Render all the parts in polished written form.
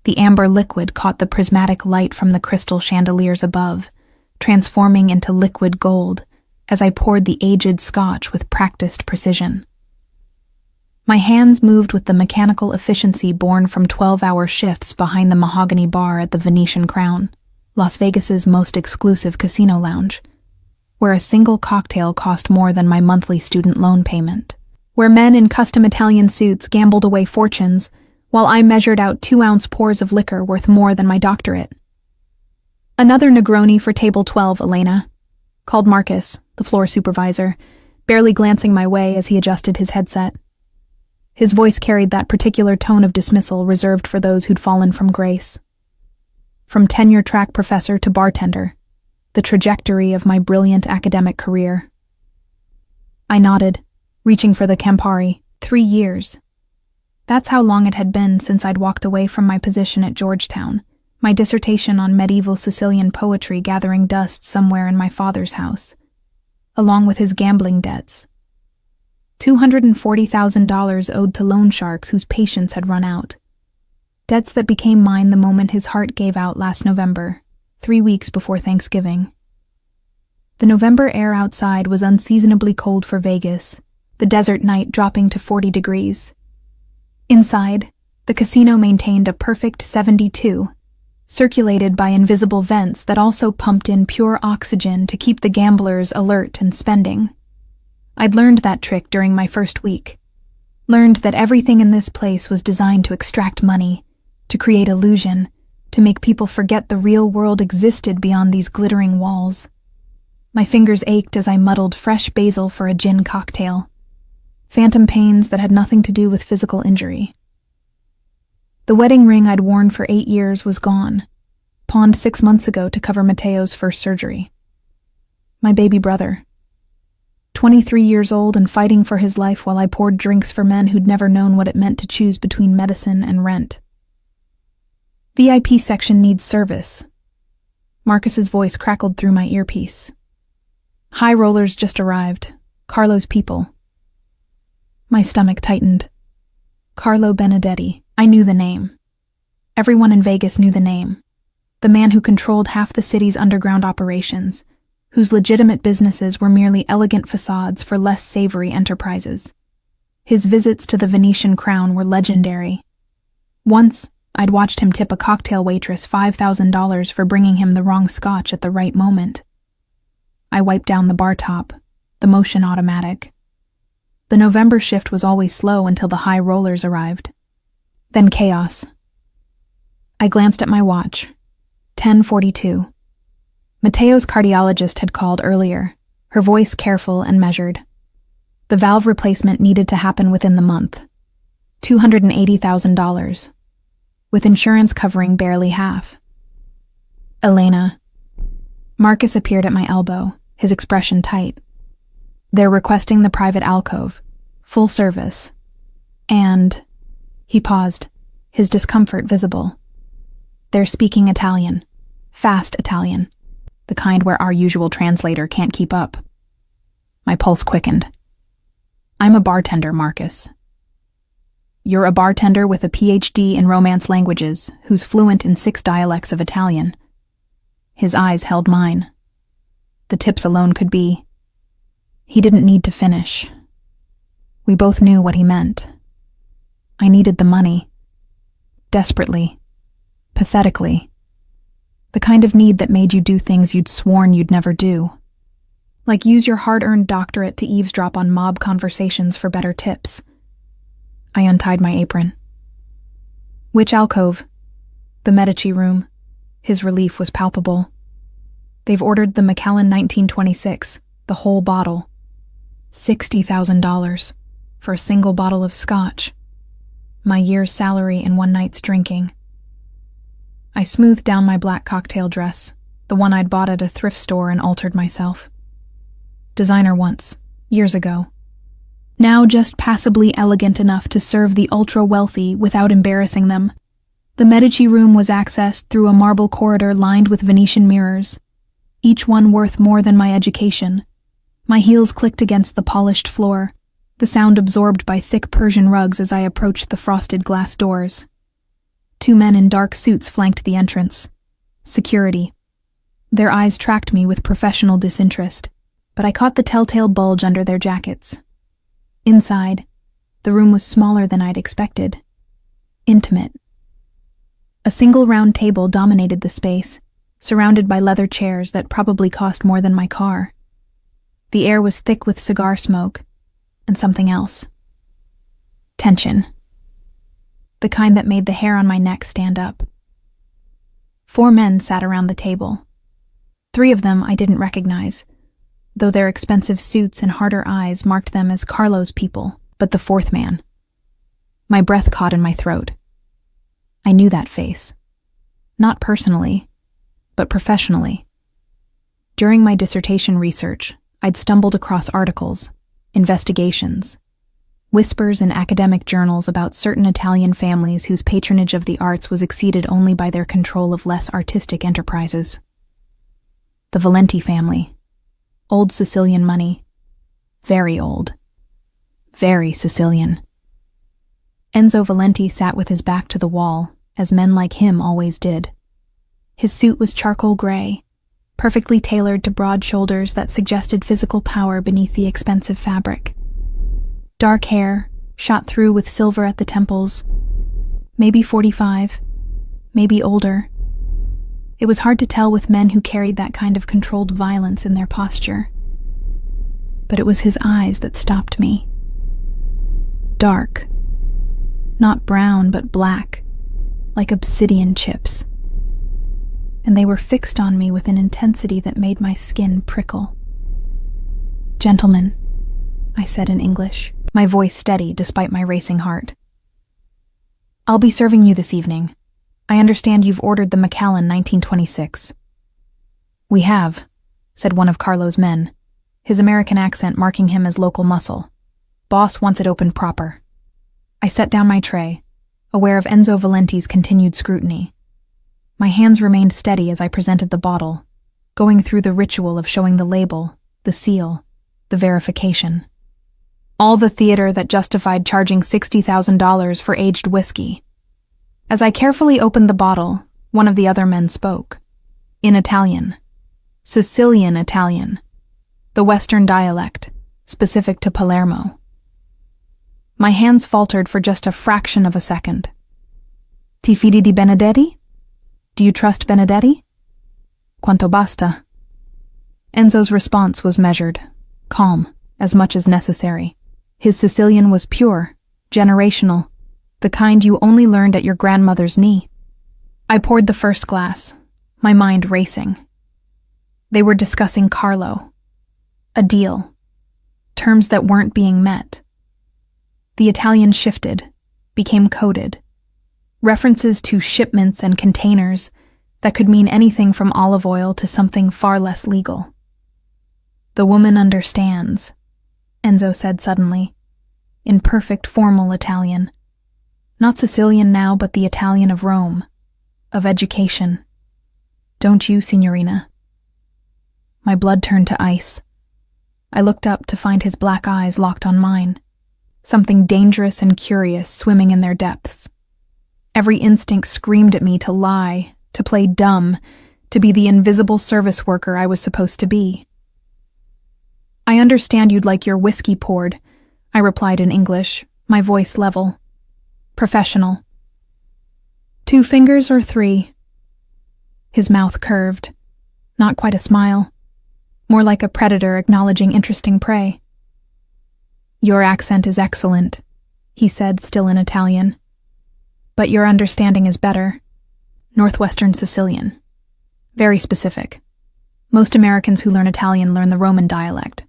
The amber liquid caught the prismatic light from the crystal chandeliers above, transforming into liquid gold as I poured the aged scotch with practiced precision. My hands moved with the mechanical efficiency born from 12-hour shifts behind the mahogany bar at the Venetian Crown, Las Vegas's most exclusive casino lounge, where a single cocktail cost more than my monthly student loan payment, where men in custom Italian suits gambled away fortunes, while I measured out 2-ounce pours of liquor worth more than my doctorate. "Another Negroni for table 12, Elena," called Marcus, the floor supervisor, barely glancing my way as he adjusted his headset. His voice carried that particular tone of dismissal reserved for those who'd fallen from grace. From tenure-track professor to bartender, the trajectory of my brilliant academic career. I nodded, reaching for the Campari. 3 years. That's how long it had been since I'd walked away from my position at Georgetown, my dissertation on medieval Sicilian poetry gathering dust somewhere in my father's house, along with his gambling debts. $240,000 owed to loan sharks whose patience had run out. Debts that became mine the moment his heart gave out last November, 3 weeks before Thanksgiving. The November air outside was unseasonably cold for Vegas, the desert night dropping to 40 degrees. Inside, the casino maintained a perfect 72, circulated by invisible vents that also pumped in pure oxygen to keep the gamblers alert and spending. I'd learned that trick during my first week. Learned that everything in this place was designed to extract money, to create illusion, to make people forget the real world existed beyond these glittering walls. My fingers ached as I muddled fresh basil for a gin cocktail. Phantom pains that had nothing to do with physical injury. The wedding ring I'd worn for 8 years was gone, pawned 6 months ago to cover Mateo's first surgery. My baby brother. 23 years old and fighting for his life while I poured drinks for men who'd never known what it meant to choose between medicine and rent. VIP section needs service. Marcus's voice crackled through my earpiece. High rollers just arrived. Carlo's people. My stomach tightened. Carlo Benedetti. I knew the name. Everyone in Vegas knew the name. The man who controlled half the city's underground operations, whose legitimate businesses were merely elegant facades for less savory enterprises. His visits to the Venetian Crown were legendary. Once, I'd watched him tip a cocktail waitress $5,000 for bringing him the wrong scotch at the right moment. I wiped down the bar top, the motion automatic. The November shift was always slow until the high rollers arrived. Then chaos. I glanced at my watch. 10:42. Mateo's cardiologist had called earlier, her voice careful and measured. The valve replacement needed to happen within the month. $280,000, with insurance covering barely half. Elena. Marcus appeared at my elbow, his expression tight. They're requesting the private alcove, full service. And, he paused, his discomfort visible. They're speaking Italian, fast Italian, the kind where our usual translator can't keep up. My pulse quickened. I'm a bartender, Marcus. You're a bartender with a PhD in Romance languages, who's fluent in 6 dialects of Italian. His eyes held mine. The tips alone could be. He didn't need to finish. We both knew what he meant. I needed the money. Desperately. Pathetically. The kind of need that made you do things you'd sworn you'd never do. Like use your hard-earned doctorate to eavesdrop on mob conversations for better tips. I untied my apron. Which alcove? The Medici room. His relief was palpable. They've ordered the Macallan 1926, the whole bottle. $60,000 for a single bottle of scotch. My year's salary in one night's drinking. I smoothed down my black cocktail dress, the one I'd bought at a thrift store, and altered myself. Designer once, years ago. Now just passably elegant enough to serve the ultra-wealthy without embarrassing them. The Medici room was accessed through a marble corridor lined with Venetian mirrors, each one worth more than my education. My heels clicked against the polished floor, the sound absorbed by thick Persian rugs as I approached the frosted glass doors. 2 men in dark suits flanked the entrance. Security. Their eyes tracked me with professional disinterest, but I caught the telltale bulge under their jackets. Inside, the room was smaller than I'd expected. Intimate. A single round table dominated the space, surrounded by leather chairs that probably cost more than my car. The air was thick with cigar smoke, and something else. Tension. The kind that made the hair on my neck stand up. 4 men sat around the table. 3 of them I didn't recognize, though their expensive suits and harder eyes marked them as Carlo's people, but the 4th man. My breath caught in my throat. I knew that face. Not personally, but professionally. During my dissertation research, I'd stumbled across articles, investigations, whispers in academic journals about certain Italian families whose patronage of the arts was exceeded only by their control of less artistic enterprises. The Valenti family. Old Sicilian money. Very old. Very Sicilian. Enzo Valenti sat with his back to the wall, as men like him always did. His suit was charcoal gray, perfectly tailored to broad shoulders that suggested physical power beneath the expensive fabric. Dark hair, shot through with silver at the temples. Maybe 45, maybe older. It was hard to tell with men who carried that kind of controlled violence in their posture. But it was his eyes that stopped me. Dark. Not brown, but black, like obsidian chips. And they were fixed on me with an intensity that made my skin prickle. "Gentlemen," I said in English, my voice steady despite my racing heart. "I'll be serving you this evening. I understand you've ordered the Macallan 1926. "We have," said one of Carlo's men, his American accent marking him as local muscle. "Boss wants it opened proper." I set down my tray, aware of Enzo Valenti's continued scrutiny. My hands remained steady as I presented the bottle, going through the ritual of showing the label, the seal, the verification. All the theater that justified charging $60,000 for aged whiskey. As I carefully opened the bottle, one of the other men spoke. In Italian. Sicilian Italian. The Western dialect, specific to Palermo. My hands faltered for just a fraction of a second. "Ti fidi di Benedetti? Do you trust Benedetti?" "Quanto basta?" Enzo's response was measured, calm, as much as necessary. His Sicilian was pure, generational, the kind you only learned at your grandmother's knee. I poured the first glass, my mind racing. They were discussing Carlo. A deal. Terms that weren't being met. The Italian shifted, became coded. References to shipments and containers that could mean anything from olive oil to something far less legal. "The woman understands," Enzo said suddenly, in perfect formal Italian. Not Sicilian now, but the Italian of Rome, of education. "Don't you, signorina?" My blood turned to ice. I looked up to find his black eyes locked on mine, something dangerous and curious swimming in their depths. Every instinct screamed at me to lie, to play dumb, to be the invisible service worker I was supposed to be. "I understand you'd like your whiskey poured," I replied in English, my voice level. Professional. "2 fingers or 3? His mouth curved. Not quite a smile. More like a predator acknowledging interesting prey. "Your accent is excellent," he said, still in Italian. "But your understanding is better. Northwestern Sicilian. Very specific. Most Americans who learn Italian learn the Roman dialect.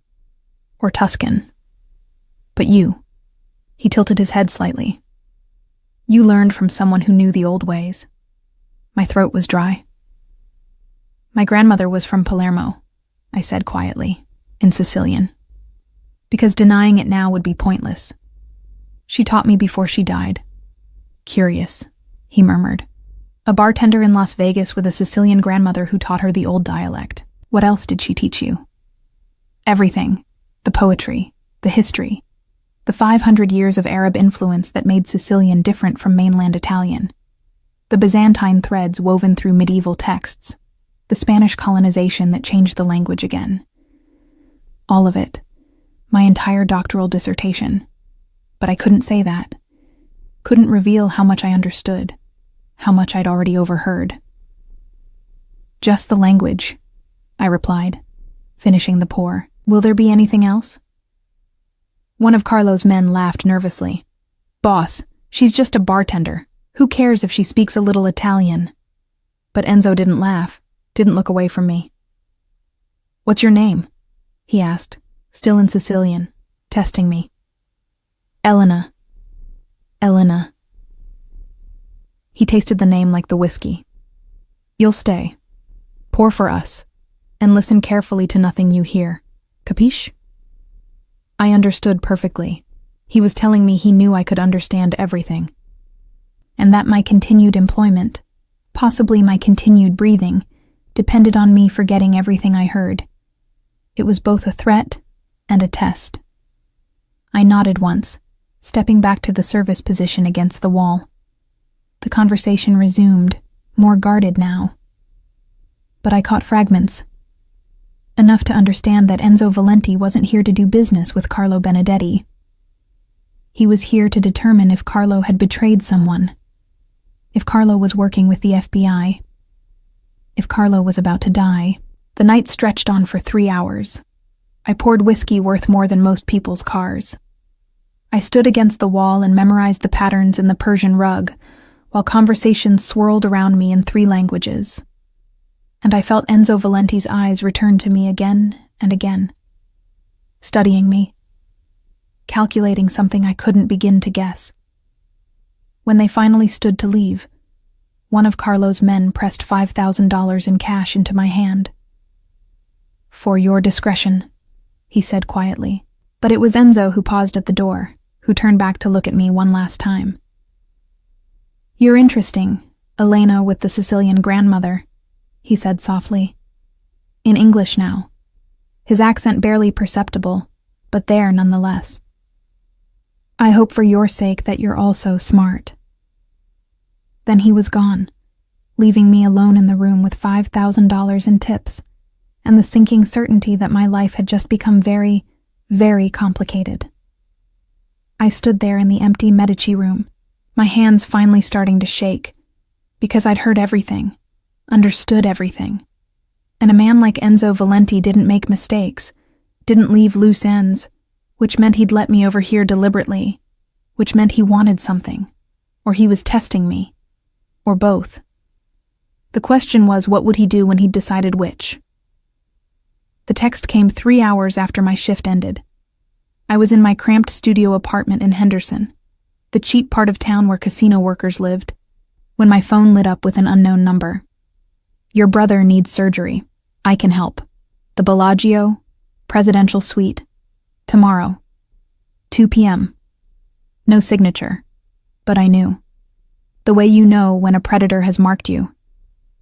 Or Tuscan. But you," he tilted his head slightly, "you learned from someone who knew the old ways." My throat was dry. "My grandmother was from Palermo," I said quietly, in Sicilian. Because denying it now would be pointless. "She taught me before she died." "Curious," he murmured. "A bartender in Las Vegas with a Sicilian grandmother who taught her the old dialect. What else did she teach you?" "Everything. The poetry, the history, the 500 years of Arab influence that made Sicilian different from mainland Italian. The Byzantine threads woven through medieval texts, the Spanish colonization that changed the language again. All of it, my entire doctoral dissertation. But I couldn't say that. Couldn't reveal how much I understood, how much I'd already overheard. Just the language, I replied, finishing the pour. Will there be anything else? One of Carlo's men laughed nervously. Boss, she's just a bartender. Who cares if she speaks a little Italian? But Enzo didn't laugh, didn't look away from me. What's your name? He asked, still in Sicilian, testing me. Elena. Elena. He tasted the name like the whiskey. You'll stay. Pour for us, and listen carefully to nothing you hear. Capiche? I understood perfectly. He was telling me he knew I could understand everything. And that my continued employment, possibly my continued breathing, depended on me forgetting everything I heard. It was both a threat and a test. I nodded once, stepping back to the service position against the wall. The conversation resumed, more guarded now. But I caught fragments. Enough to understand that Enzo Valenti wasn't here to do business with Carlo Benedetti. He was here to determine if Carlo had betrayed someone, if Carlo was working with the FBI, if Carlo was about to die. The night stretched on for 3 hours. I poured whiskey worth more than most people's cars. I stood against the wall and memorized the patterns in the Persian rug, while conversations swirled around me in 3 languages. And I felt Enzo Valenti's eyes return to me again and again, studying me, calculating something I couldn't begin to guess. When they finally stood to leave, one of Carlo's men pressed $5,000 in cash into my hand. For your discretion, he said quietly. But it was Enzo who paused at the door, who turned back to look at me one last time. You're interesting, Elena with the Sicilian grandmother, he said softly. In English now. His accent barely perceptible, but there nonetheless. I hope for your sake that you're also smart. Then he was gone, leaving me alone in the room with $5,000 in tips, and the sinking certainty that my life had just become very, very complicated. I stood there in the empty Medici room, my hands finally starting to shake, because I'd heard everything, understood everything. And a man like Enzo Valenti didn't make mistakes, didn't leave loose ends, which meant he'd let me overhear deliberately, which meant he wanted something, or he was testing me, or both. The question was, what would he do when he'd decided which? The text came 3 hours after my shift ended. I was in my cramped studio apartment in Henderson, the cheap part of town where casino workers lived, when my phone lit up with an unknown number. Your brother needs surgery. I can help. The Bellagio, Presidential Suite. Tomorrow. 2 p.m. No signature. But I knew. The way you know when a predator has marked you.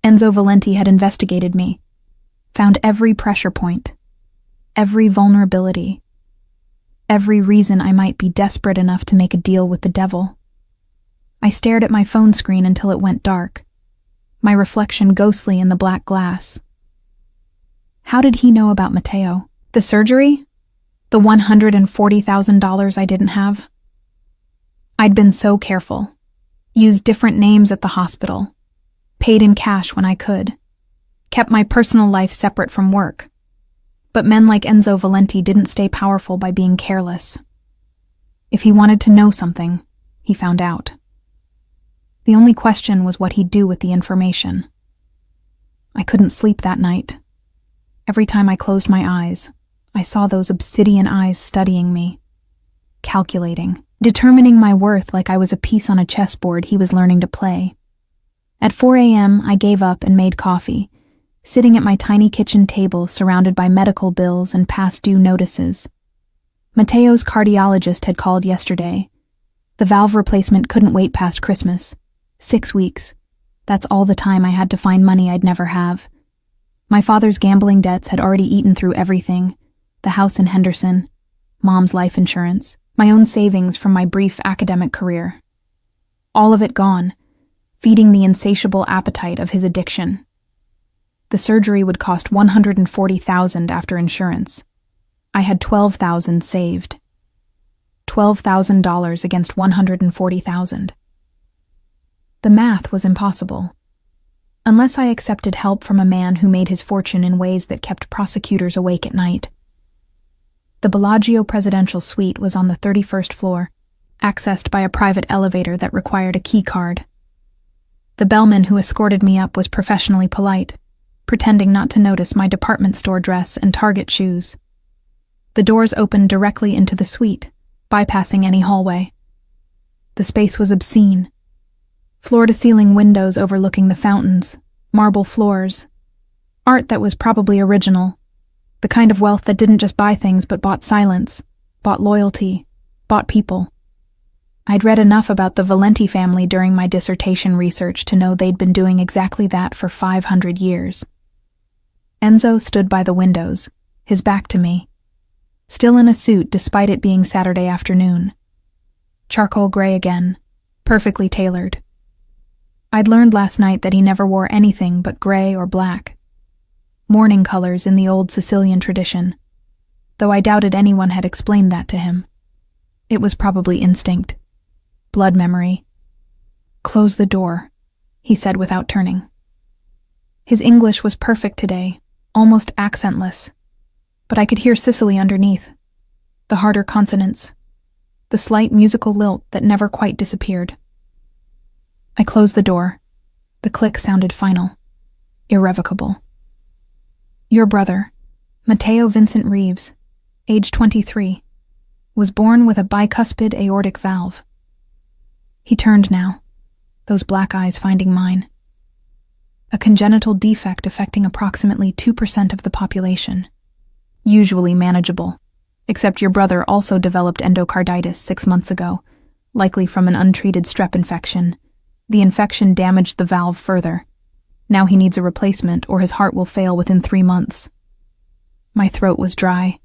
Enzo Valenti had investigated me. Found every pressure point. Every vulnerability. Every reason I might be desperate enough to make a deal with the devil. I stared at my phone screen until it went dark, my reflection ghostly in the black glass. How did he know about Matteo? The surgery? The $140,000 I didn't have? I'd been so careful. Used different names at the hospital. Paid in cash when I could. Kept my personal life separate from work. But men like Enzo Valenti didn't stay powerful by being careless. If he wanted to know something, he found out. The only question was what he'd do with the information. I couldn't sleep that night. Every time I closed my eyes, I saw those obsidian eyes studying me, calculating, determining my worth like I was a piece on a chessboard he was learning to play. At 4 a.m., I gave up and made coffee, sitting at my tiny kitchen table surrounded by medical bills and past due notices. Matteo's cardiologist had called yesterday. The valve replacement couldn't wait past Christmas. 6 weeks. That's all the time I had to find money I'd never have. My father's gambling debts had already eaten through everything. The house in Henderson, Mom's life insurance, my own savings from my brief academic career. All of it gone. feeding the insatiable appetite of his addiction. The surgery would cost $140,000 after insurance. I had $12,000 saved. $12,000 against $140,000. The math was impossible. Unless I accepted help from a man who made his fortune in ways that kept prosecutors awake at night. The Bellagio presidential suite was on the 31st floor, accessed by a private elevator that required a key card. The bellman who escorted me up was professionally polite, pretending not to notice my department store dress and Target shoes. The doors opened directly into the suite, bypassing any hallway. The space was obscene. Floor-to-ceiling windows overlooking the fountains, marble floors, art that was probably original, the kind of wealth that didn't just buy things but bought silence, bought loyalty, bought people. I'd read enough about the Valenti family during my dissertation research to know they'd been doing exactly that for 500 years. Enzo stood by the windows, his back to me, still in a suit despite it being Saturday afternoon. Charcoal gray again, perfectly tailored. I'd learned last night that he never wore anything but gray or black. Mourning colors in the old Sicilian tradition, though I doubted anyone had explained that to him. It was probably instinct. Blood memory. "Close the door," he said without turning. His English was perfect today, almost accentless, but I could hear Sicily underneath, the harder consonants, the slight musical lilt that never quite disappeared. I closed the door. The click sounded final, irrevocable. "Your brother, Matteo Vincent Reeves, age 23, was born with a bicuspid aortic valve." He turned now, those black eyes finding mine. A congenital defect affecting approximately 2% of the population. Usually manageable, except your brother also developed endocarditis 6 months ago, likely from an untreated strep infection. The infection damaged the valve further. Now he needs a replacement or his heart will fail within 3 months. My throat was dry.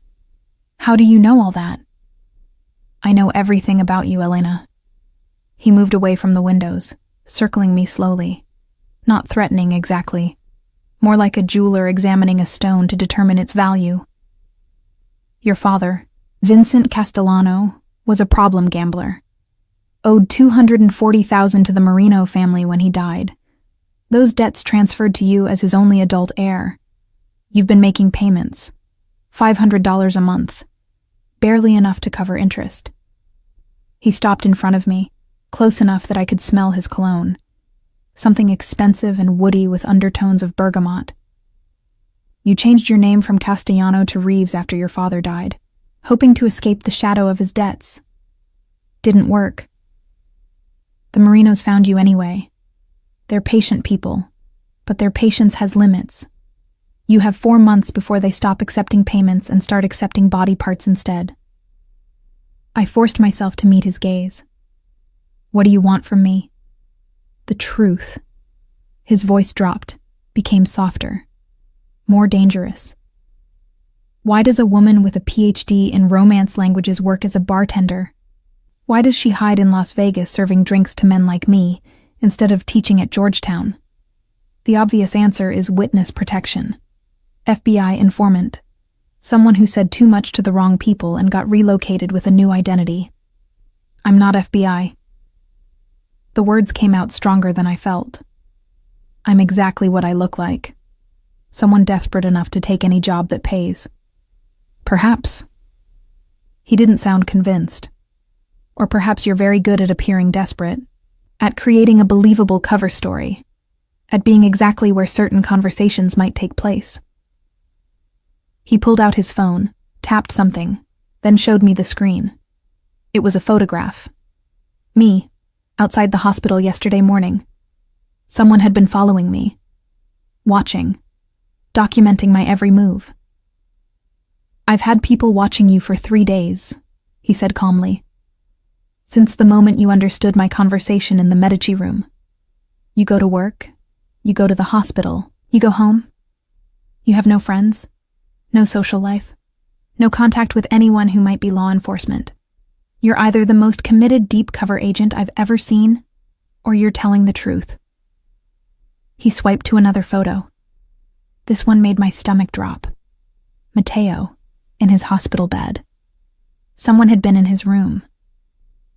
"How do you know all that?" "I know everything about you, Elena." He moved away from the windows, circling me slowly. Not threatening exactly. More like a jeweler examining a stone to determine its value. "Your father, Vincent Castellano, was a problem gambler. Owed $240,000 to the Marino family when he died. Those debts transferred to you as his only adult heir. You've been making payments. $500 a month. Barely enough to cover interest." He stopped in front of me, close enough that I could smell his cologne. Something expensive and woody with undertones of bergamot. "You changed your name from Castellano to Reeves after your father died, hoping to escape the shadow of his debts. Didn't work. The Marinos found you anyway. They're patient people, but their patience has limits. You have 4 months before they stop accepting payments and start accepting body parts instead." I forced myself to meet his gaze. "What do you want from me?" "The truth." His voice dropped, became softer, more dangerous. "Why does a woman with a PhD in romance languages work as a bartender? Why does she hide in Las Vegas serving drinks to men like me, instead of teaching at Georgetown?" The obvious answer is witness protection. FBI informant. Someone who said too much to the wrong people and got relocated with a new identity. "I'm not FBI." The words came out stronger than I felt. "I'm exactly what I look like. Someone desperate enough to take any job that pays." "Perhaps." He didn't sound convinced. "Or perhaps you're very good at appearing desperate, at creating a believable cover story, at being exactly where certain conversations might take place." He pulled out his phone, tapped something, then showed me the screen. It was a photograph. Me, outside the hospital yesterday morning. Someone had been following me, watching, documenting my every move. "I've had people watching you for 3 days," he said calmly. "Since the moment you understood my conversation in the Medici room. You go to work, you go to the hospital, you go home. You have no friends, no social life, no contact with anyone who might be law enforcement. You're either the most committed deep cover agent I've ever seen, or you're telling the truth. He swiped to another photo. This one made my stomach drop. Matteo, in his hospital bed. Someone had been in his room,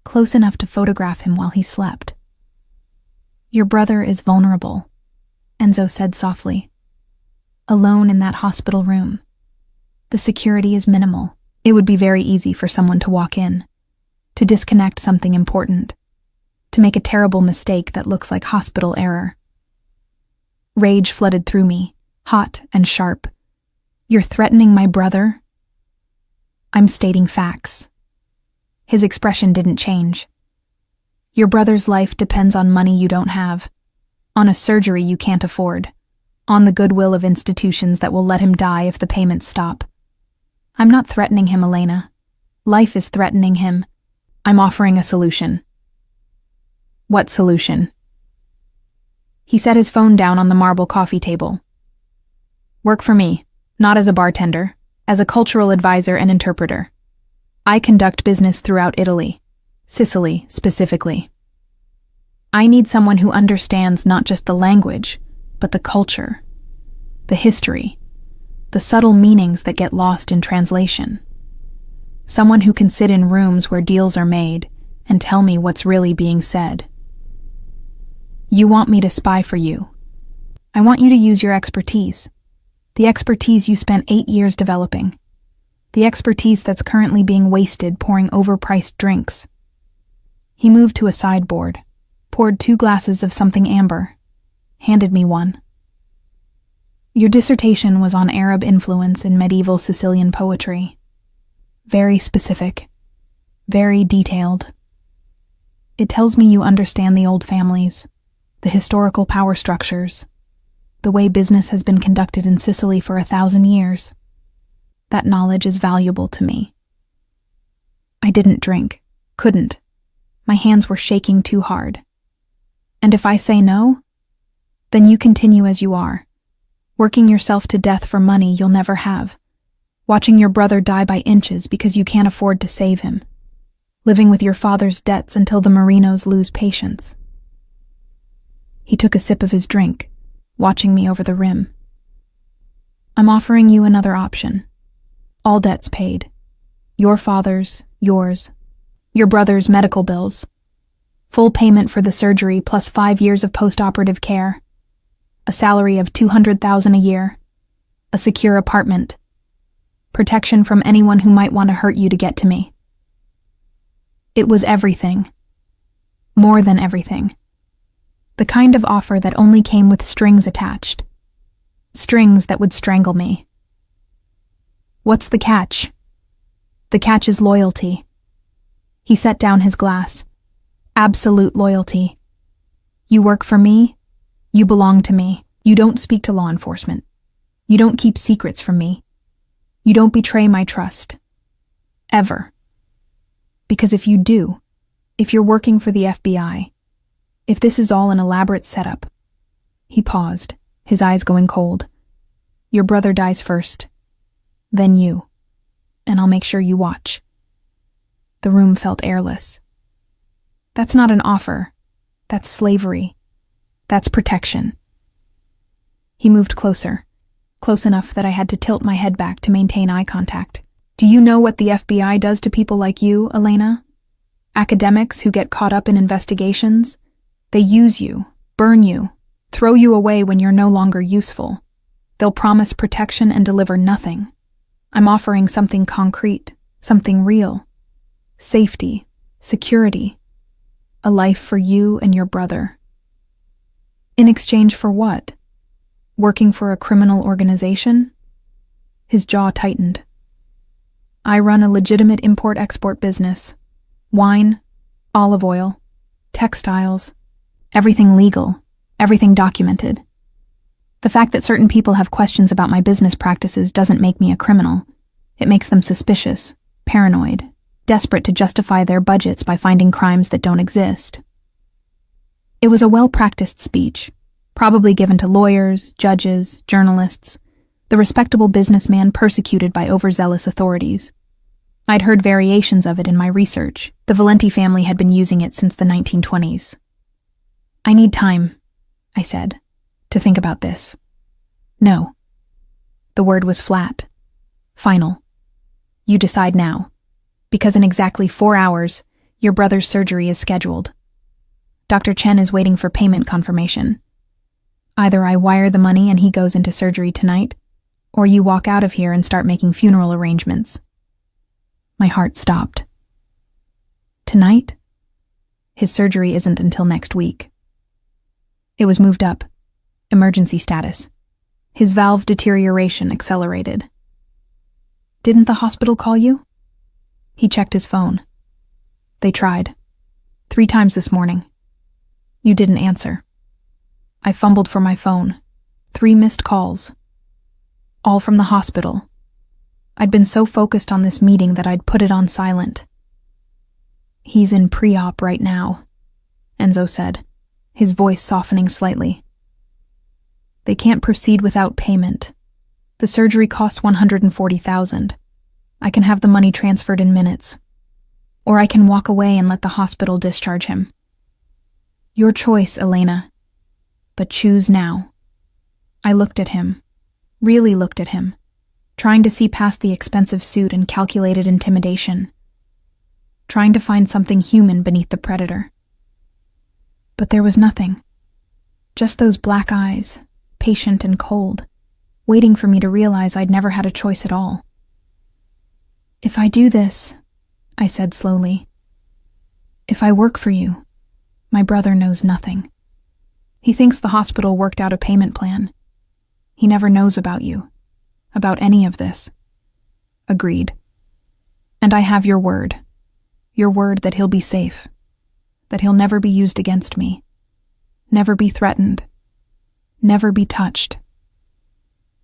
close enough to photograph him while he slept. "Your brother is vulnerable," Enzo said softly. "Alone in that hospital room. The security is minimal. It would be very easy for someone to walk in, to disconnect something important, to make a terrible mistake that looks like hospital error." Rage flooded through me, hot and sharp. "You're threatening my brother?" "I'm stating facts." His expression didn't change. "Your brother's life depends on money you don't have, on a surgery you can't afford, on the goodwill of institutions that will let him die if the payments stop. I'm not threatening him, Elena. Life is threatening him. I'm offering a solution." "What solution?" He set his phone down on the marble coffee table. "Work for me, not as a bartender, as a cultural advisor and interpreter. I conduct business throughout Italy, Sicily specifically. I need someone who understands not just the language, but the culture, the history, the subtle meanings that get lost in translation. Someone who can sit in rooms where deals are made and tell me what's really being said. You want me to spy for you. I want you to use your expertise, the expertise you spent 8 years developing, the expertise that's currently being wasted pouring overpriced drinks." He moved to a sideboard, poured 2 glasses of something amber, handed me one. "Your dissertation was on Arab influence in medieval Sicilian poetry. Very specific, very detailed. It tells me you understand the old families, the historical power structures, the way business has been conducted in Sicily for 1,000 years. That knowledge is valuable to me." I didn't drink, couldn't. My hands were shaking too hard. "And if I say no? Then you continue as you are, working yourself to death for money you'll never have, watching your brother die by inches because you can't afford to save him, living with your father's debts until the Marinos lose patience." He took a sip of his drink, watching me over the rim. "I'm offering you another option. All debts paid. Your father's, yours, your brother's medical bills. Full payment for the surgery plus 5 years of post-operative care. A salary of $200,000 a year. A secure apartment. Protection from anyone who might want to hurt you to get to me." It was everything. More than everything. The kind of offer that only came with strings attached. Strings that would strangle me. "What's the catch?" "The catch is loyalty." He set down his glass. "Absolute loyalty. You work for me, you belong to me. You don't speak to law enforcement. You don't keep secrets from me. You don't betray my trust. Ever. Because if you do, if you're working for the FBI, if this is all an elaborate setup..." He paused, his eyes going cold. "Your brother dies first, then you, and I'll make sure you watch." The room felt airless. "That's not an offer. That's slavery. That's protection." He moved closer, close enough that I had to tilt my head back to maintain eye contact. "Do you know what the FBI does to people like you, Elena? Academics who get caught up in investigations? They use you, burn you, throw you away when you're no longer useful. They'll promise protection and deliver nothing. I'm offering something concrete, something real. Safety, security, a life for you and your brother." "In exchange for what? Working for a criminal organization?" His jaw tightened. "I run a legitimate import-export business. Wine, olive oil, textiles, everything legal, everything documented. The fact that certain people have questions about my business practices doesn't make me a criminal. It makes them suspicious, paranoid, desperate to justify their budgets by finding crimes that don't exist." It was a well-practiced speech, probably given to lawyers, judges, journalists, the respectable businessman persecuted by overzealous authorities. I'd heard variations of it in my research. The Valenti family had been using it since the 1920s. "I need time," I said. to think about this. No. The word was flat. Final. You decide now, because in exactly 4 hours, your brother's surgery is scheduled. Dr. Chen is waiting for payment confirmation. Either I wire the money and he goes into surgery tonight, or you walk out of here and start making funeral arrangements. My heart stopped. Tonight? His surgery isn't until next week. It was moved up. Emergency status. His valve deterioration accelerated. Didn't the hospital call you? He checked his phone. They tried. 3 times this morning. You didn't answer. I fumbled for my phone. 3 missed calls. All from the hospital. I'd been so focused on this meeting that I'd put it on silent. He's in pre-op right now, Enzo said, his voice softening slightly. They can't proceed without payment. The surgery costs $140,000. I can have the money transferred in minutes. Or I can walk away and let the hospital discharge him. Your choice, Elena. But choose now. I looked at him. Really looked at him. Trying to see past the expensive suit and calculated intimidation. Trying to find something human beneath the predator. But there was nothing. Just those black eyes, patient and cold, waiting for me to realize I'd never had a choice at all. If I do this, I said slowly, if I work for you, my brother knows nothing. He thinks the hospital worked out a payment plan. He never knows about you, about any of this. Agreed. And I have your word that he'll be safe, that he'll never be used against me, never be threatened, never be touched.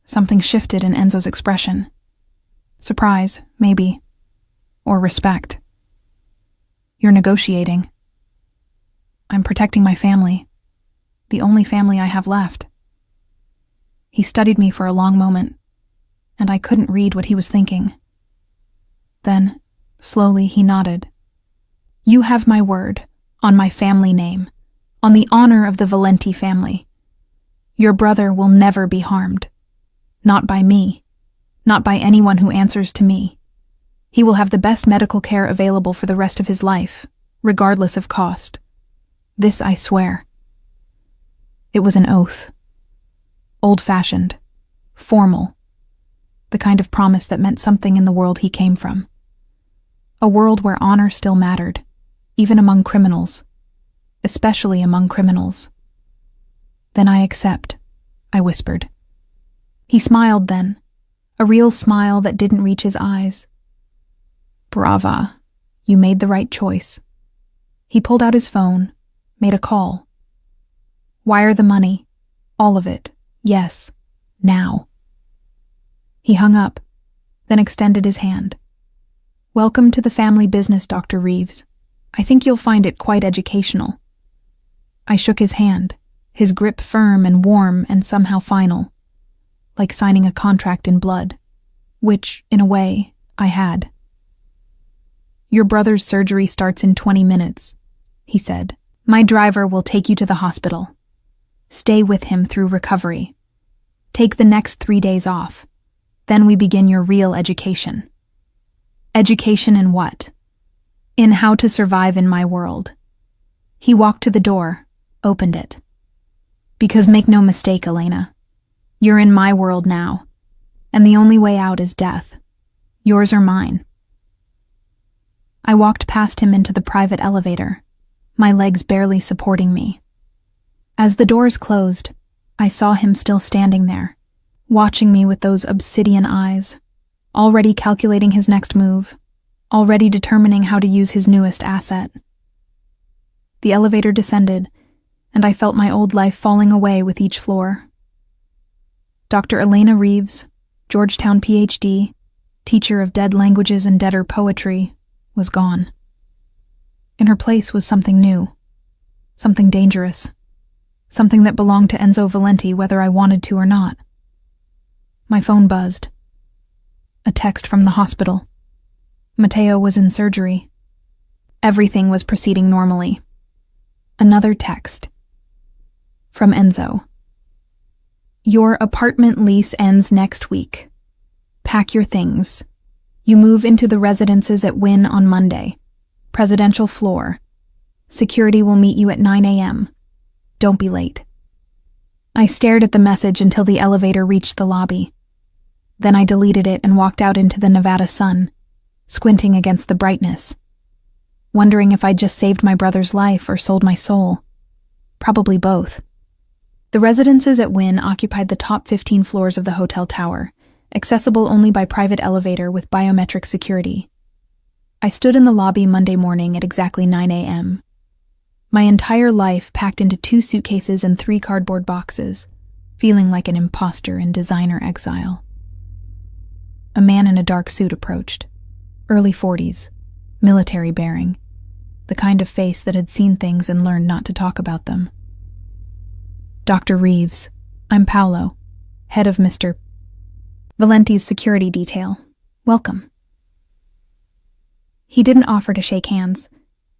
Something shifted in Enzo's expression. Surprise, maybe, or respect. You're negotiating. I'm protecting my family, the only family I have left. He studied me for a long moment, and I couldn't read what he was thinking. Then, slowly, he nodded. You have my word, on my family name, on the honor of the Valenti family. Your brother will never be harmed. Not by me. Not by anyone who answers to me. He will have the best medical care available for the rest of his life, regardless of cost. This I swear. It was an oath. Old-fashioned. Formal. The kind of promise that meant something in the world he came from. A world where honor still mattered, even among criminals. Especially among criminals. Then I accept, I whispered. He smiled then, a real smile that didn't reach his eyes. Brava, you made the right choice. He pulled out his phone, made a call. Wire the money, all of it, yes, now. He hung up, then extended his hand. Welcome to the family business, Dr. Reeves. I think you'll find it quite educational. I shook his hand, his grip firm and warm and somehow final, like signing a contract in blood, which, in a way, I had. Your brother's surgery starts in 20 minutes, he said. My driver will take you to the hospital. Stay with him through recovery. Take the next 3 days off. Then we begin your real education. Education in what? In how to survive in my world. He walked to the door, opened it. Because make no mistake, Elena, you're in my world now, and the only way out is death. Yours or mine. I walked past him into the private elevator, my legs barely supporting me. As the doors closed, I saw him still standing there, watching me with those obsidian eyes, already calculating his next move, already determining how to use his newest asset. The elevator descended, and I felt my old life falling away with each floor. Dr. Elena Reeves, Georgetown Ph.D., teacher of dead languages and deader poetry, was gone. In her place was something new, something dangerous, something that belonged to Enzo Valenti whether I wanted to or not. My phone buzzed. A text from the hospital. Matteo was in surgery. Everything was proceeding normally. Another text. From Enzo. Your apartment lease ends next week. Pack your things. You move into the residences at Wynn on Monday. Presidential floor. Security will meet you at 9 a.m. Don't be late. I stared at the message until the elevator reached the lobby. Then I deleted it and walked out into the Nevada sun, squinting against the brightness, wondering if I'd just saved my brother's life or sold my soul. Probably both. The residences at Wynn occupied the top 15 floors of the hotel tower, accessible only by private elevator with biometric security. I stood in the lobby Monday morning at exactly 9 a.m. My entire life packed into 2 suitcases and 3 cardboard boxes, feeling like an imposter in designer exile. A man in a dark suit approached. Early 40s, military bearing, the kind of face that had seen things and learned not to talk about them. Dr. Reeves, I'm Paolo, head of Mr. Valenti's security detail. Welcome. He didn't offer to shake hands,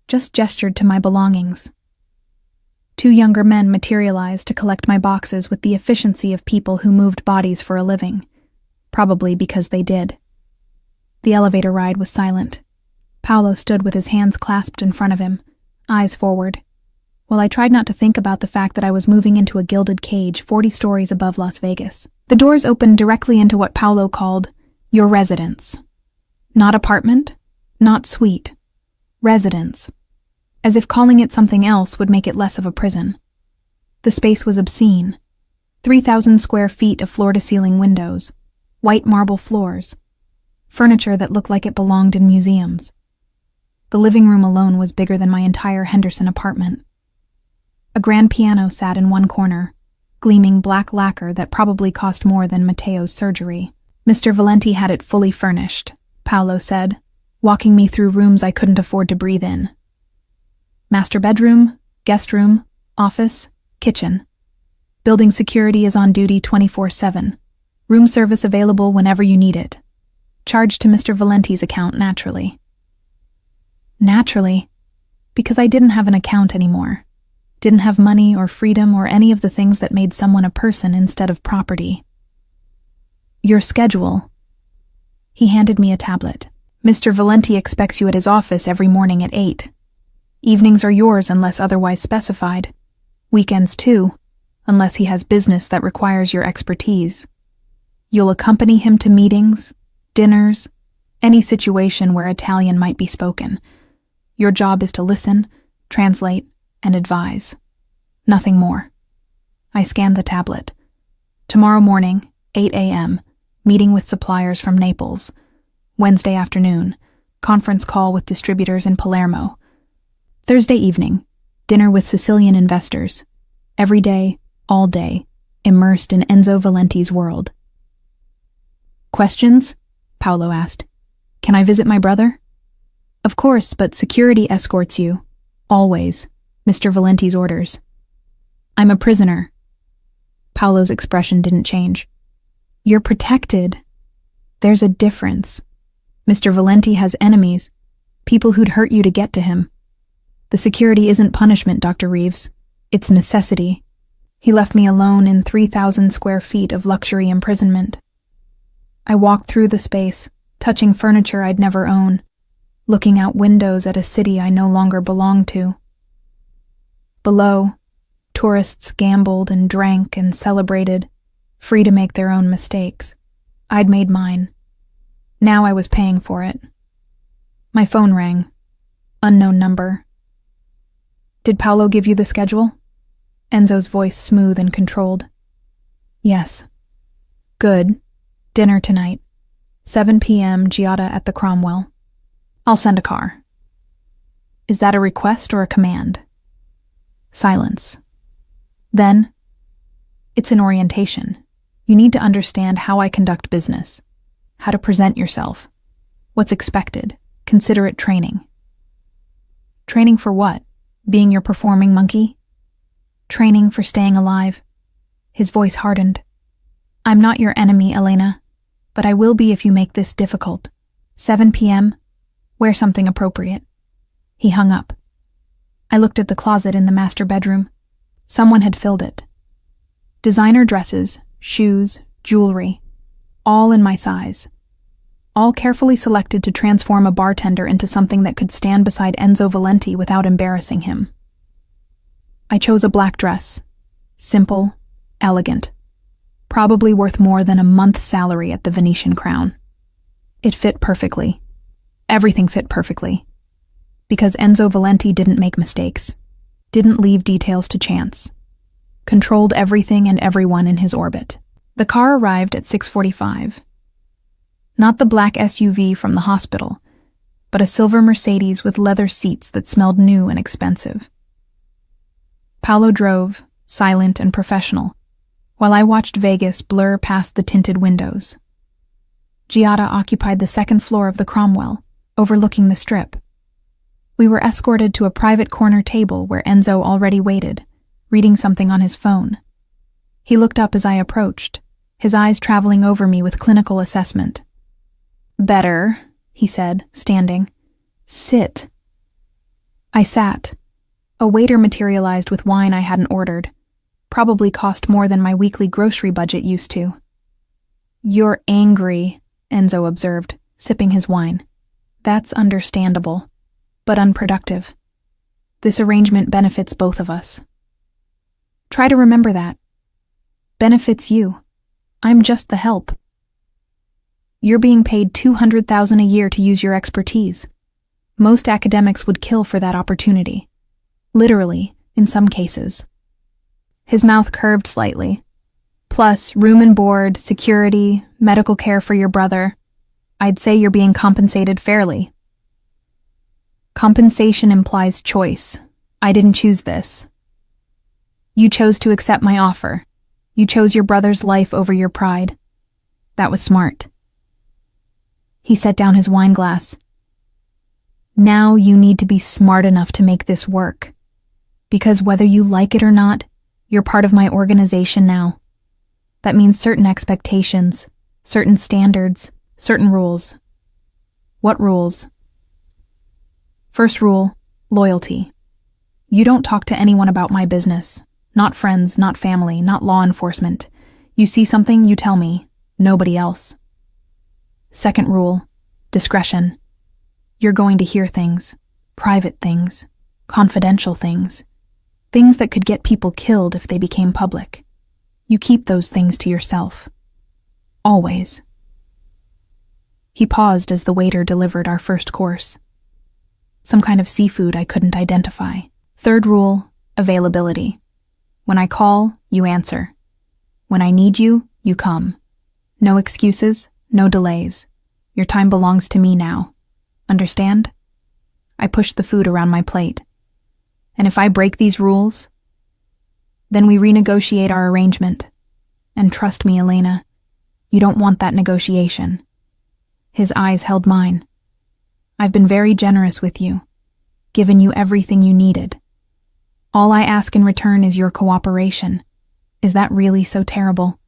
just gestured to my belongings. 2 younger men materialized to collect my boxes with the efficiency of people who moved bodies for a living, probably because they did. The elevator ride was silent. Paolo stood with his hands clasped in front of him, eyes forward, while I tried not to think about the fact that I was moving into a gilded cage 40 stories above Las Vegas. The doors opened directly into what Paolo called your residence. Not apartment, not suite. Residence. As if calling it something else would make it less of a prison. The space was obscene. 3,000 square feet of floor-to-ceiling windows, white marble floors, furniture that looked like it belonged in museums. The living room alone was bigger than my entire Henderson apartment. A grand piano sat in one corner, gleaming black lacquer that probably cost more than Matteo's surgery. Mr. Valenti had it fully furnished, Paolo said, walking me through rooms I couldn't afford to breathe in. Master bedroom, guest room, office, kitchen. Building security is on duty 24/7. Room service available whenever you need it. Charged to Mr. Valenti's account naturally. Naturally, because I didn't have an account anymore. Didn't have money or freedom or any of the things that made someone a person instead of property. Your schedule. He handed me a tablet. Mr. Valenti expects you at his office every morning at 8. Evenings are yours unless otherwise specified. Weekends too, unless he has business that requires your expertise. You'll accompany him to meetings, dinners, any situation where Italian might be spoken. Your job is to listen, translate, and advise. Nothing more. I scanned the tablet. Tomorrow morning, 8 a.m., meeting with suppliers from Naples. Wednesday afternoon, conference call with distributors in Palermo. Thursday evening, dinner with Sicilian investors. Every day, all day, immersed in Enzo Valenti's world. Questions? Paolo asked. Can I visit my brother? Of course, but security escorts you. Always. Mr. Valenti's orders. I'm a prisoner. Paolo's expression didn't change. You're protected. There's a difference. Mr. Valenti has enemies, people who'd hurt you to get to him. The security isn't punishment, Dr. Reeves. It's necessity. He left me alone in 3,000 square feet of luxury imprisonment. I walked through the space, touching furniture I'd never own, looking out windows at a city I no longer belonged to. Below, tourists gambled and drank and celebrated, free to make their own mistakes. I'd made mine. Now I was paying for it. My phone rang. Unknown number. Did Paolo give you the schedule? Enzo's voice smooth and controlled. Yes. Good. Dinner tonight. 7 p.m. Giada at the Cromwell. I'll send a car. Is that a request or a command? Silence. Then, it's an orientation. You need to understand how I conduct business, how to present yourself, what's expected. Consider it training. Training for what? Being your performing monkey? Training for staying alive. His voice hardened. I'm not your enemy, Elena, but I will be if you make this difficult. 7 p.m., wear something appropriate. He hung up. I looked at the closet in the master bedroom. Someone had filled it. Designer dresses, shoes, jewelry, all in my size. All carefully selected to transform a bartender into something that could stand beside Enzo Valenti without embarrassing him. I chose a black dress. Simple, elegant. Probably worth more than a month's salary at the Venetian Crown. It fit perfectly. Everything fit perfectly. Because Enzo Valenti didn't make mistakes, didn't leave details to chance, controlled everything and everyone in his orbit. The car arrived at 6:45. Not the black SUV from the hospital, but a silver Mercedes with leather seats that smelled new and expensive. Paolo drove, silent and professional, while I watched Vegas blur past the tinted windows. Giada occupied the second floor of the Cromwell, overlooking the Strip. We were escorted to a private corner table where Enzo already waited, reading something on his phone. He looked up as I approached, his eyes traveling over me with clinical assessment. "Better," he said, standing. "Sit." I sat. A waiter materialized with wine I hadn't ordered. Probably cost more than my weekly grocery budget used to. "You're angry," Enzo observed, sipping his wine. "That's understandable, but unproductive. This arrangement benefits both of us. Try to remember that. Benefits you. I'm just the help. You're being paid $200,000 a year to use your expertise. Most academics would kill for that opportunity. Literally, in some cases." His mouth curved slightly. "Plus, room and board, security, medical care for your brother. I'd say you're being compensated fairly." "Compensation implies choice. I didn't choose this." "You chose to accept my offer. You chose your brother's life over your pride. That was smart." He set down his wine glass. "Now you need to be smart enough to make this work. Because whether you like it or not, you're part of my organization now. That means certain expectations, certain standards, certain rules." "What rules?" "First rule, loyalty. You don't talk to anyone about my business. Not friends, not family, not law enforcement. You see something, you tell me. Nobody else. Second rule, discretion. You're going to hear things, private things, confidential things, things that could get people killed if they became public. You keep those things to yourself. Always." He paused as the waiter delivered our first course. Some kind of seafood I couldn't identify. Third rule, availability. When I call, you answer. When I need you, you come. No excuses, no delays. Your time belongs to me now. Understand? I pushed the food around my plate. And if I break these rules, then we renegotiate our arrangement. And trust me, Elena, you don't want that negotiation. His eyes held mine. I've been very generous with you, given you everything you needed. All I ask in return is your cooperation. Is that really so terrible?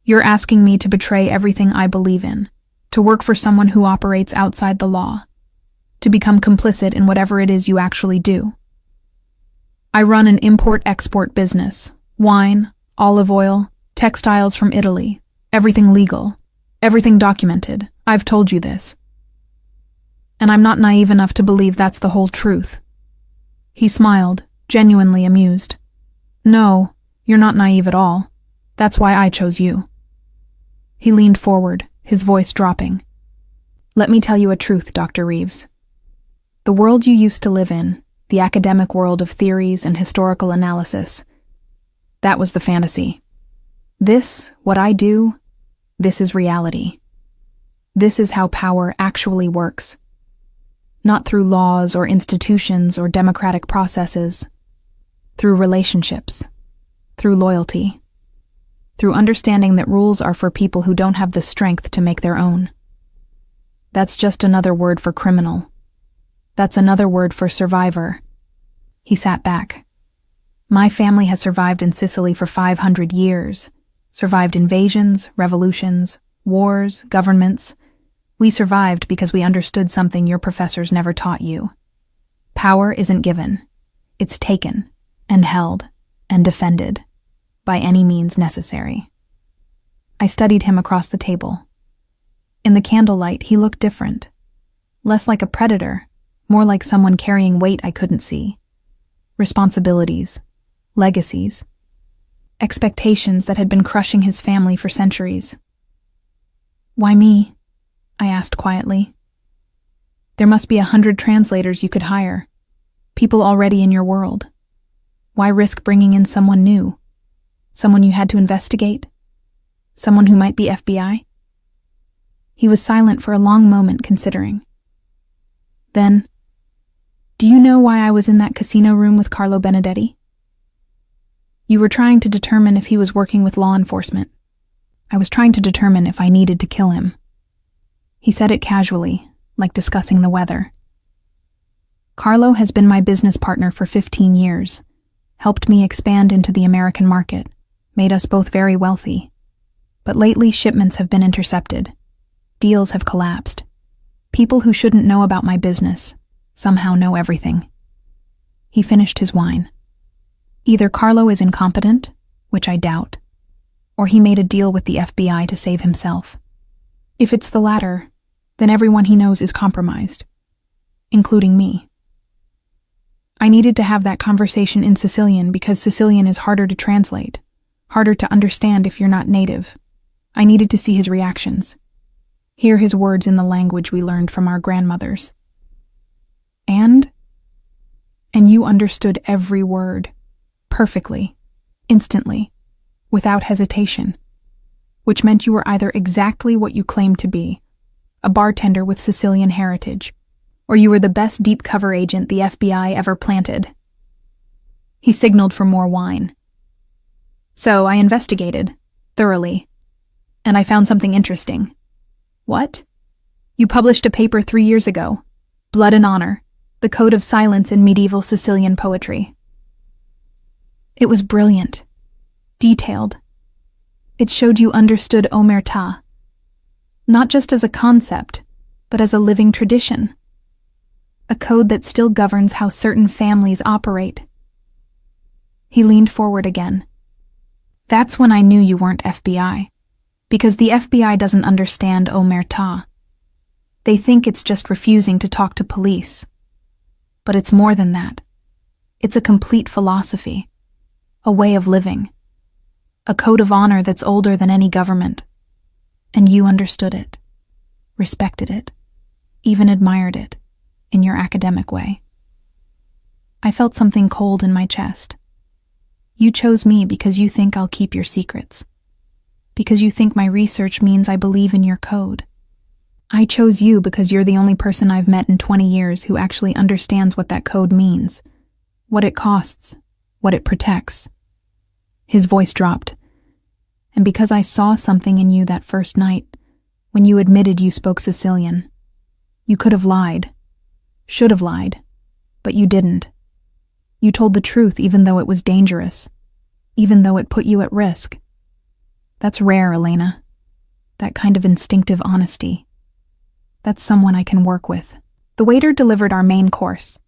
You're asking me to betray everything I believe in, to work for someone who operates outside the law, to become complicit in whatever it is you actually do. I run an import-export business. Wine, olive oil, textiles from Italy, everything legal, everything documented. I've told you this. And I'm not naive enough to believe that's the whole truth. He smiled, genuinely amused. No, you're not naive at all. That's why I chose you. He leaned forward, his voice dropping. Let me tell you a truth, Dr. Reeves. The world you used to live in, the academic world of theories and historical analysis, that was the fantasy. This, what I do, this is reality. This is how power actually works. Not through laws or institutions or democratic processes, through relationships, through loyalty, through understanding that rules are for people who don't have the strength to make their own. That's just another word for criminal. That's another word for survivor. He sat back. My family has survived in Sicily for 500 years, survived invasions, revolutions, wars, governments. We survived because we understood something your professors never taught you. Power isn't given. It's taken, and held, and defended, by any means necessary. I studied him across the table. In the candlelight, he looked different. Less like a predator, more like someone carrying weight I couldn't see. Responsibilities, legacies, expectations that had been crushing his family for centuries. "Why me?" I asked quietly. "There must be 100 translators you could hire, people already in your world. Why risk bringing in someone new? Someone you had to investigate? Someone who might be FBI?" He was silent for a long moment, considering. Then, "Do you know why I was in that casino room with Carlo Benedetti?" "You were trying to determine if he was working with law enforcement. I was trying to determine if I needed to kill him." He said it casually, like discussing the weather. "Carlo has been my business partner for 15 years, helped me expand into the American market, made us both very wealthy. But lately shipments have been intercepted. Deals have collapsed. People who shouldn't know about my business somehow know everything." He finished his wine. "Either Carlo is incompetent, which I doubt, or he made a deal with the FBI to save himself. If it's the latter, then everyone he knows is compromised, including me." I needed to have that conversation in Sicilian because Sicilian is harder to translate, harder to understand if you're not native. I needed to see his reactions, hear his words in the language we learned from our grandmothers. And you understood every word, perfectly, instantly, without hesitation, which meant you were either exactly what you claimed to be, a bartender with Sicilian heritage, or you were the best deep cover agent the FBI ever planted. He signaled for more wine. "So I investigated, thoroughly, and I found something interesting." "What?" "You published a paper 3 years ago, Blood and Honor, the Code of Silence in Medieval Sicilian Poetry." It was brilliant, detailed. It showed you understood omertà, not just as a concept, but as a living tradition. A code that still governs how certain families operate. He leaned forward again. "That's when I knew you weren't FBI, because the FBI doesn't understand omertà. They think it's just refusing to talk to police. But it's more than that. It's a complete philosophy, a way of living, a code of honor that's older than any government. And you understood it, respected it, even admired it, in your academic way." I felt something cold in my chest. You chose me because you think I'll keep your secrets, because you think my research means I believe in your code. I chose you because you're the only person I've met in 20 years who actually understands what that code means, what it costs, what it protects. His voice dropped. "And because I saw something in you that first night, when you admitted you spoke Sicilian. You could have lied, should have lied, but you didn't. You told the truth even though it was dangerous, even though it put you at risk. That's rare, Elena. That kind of instinctive honesty. That's someone I can work with." The waiter delivered our main course,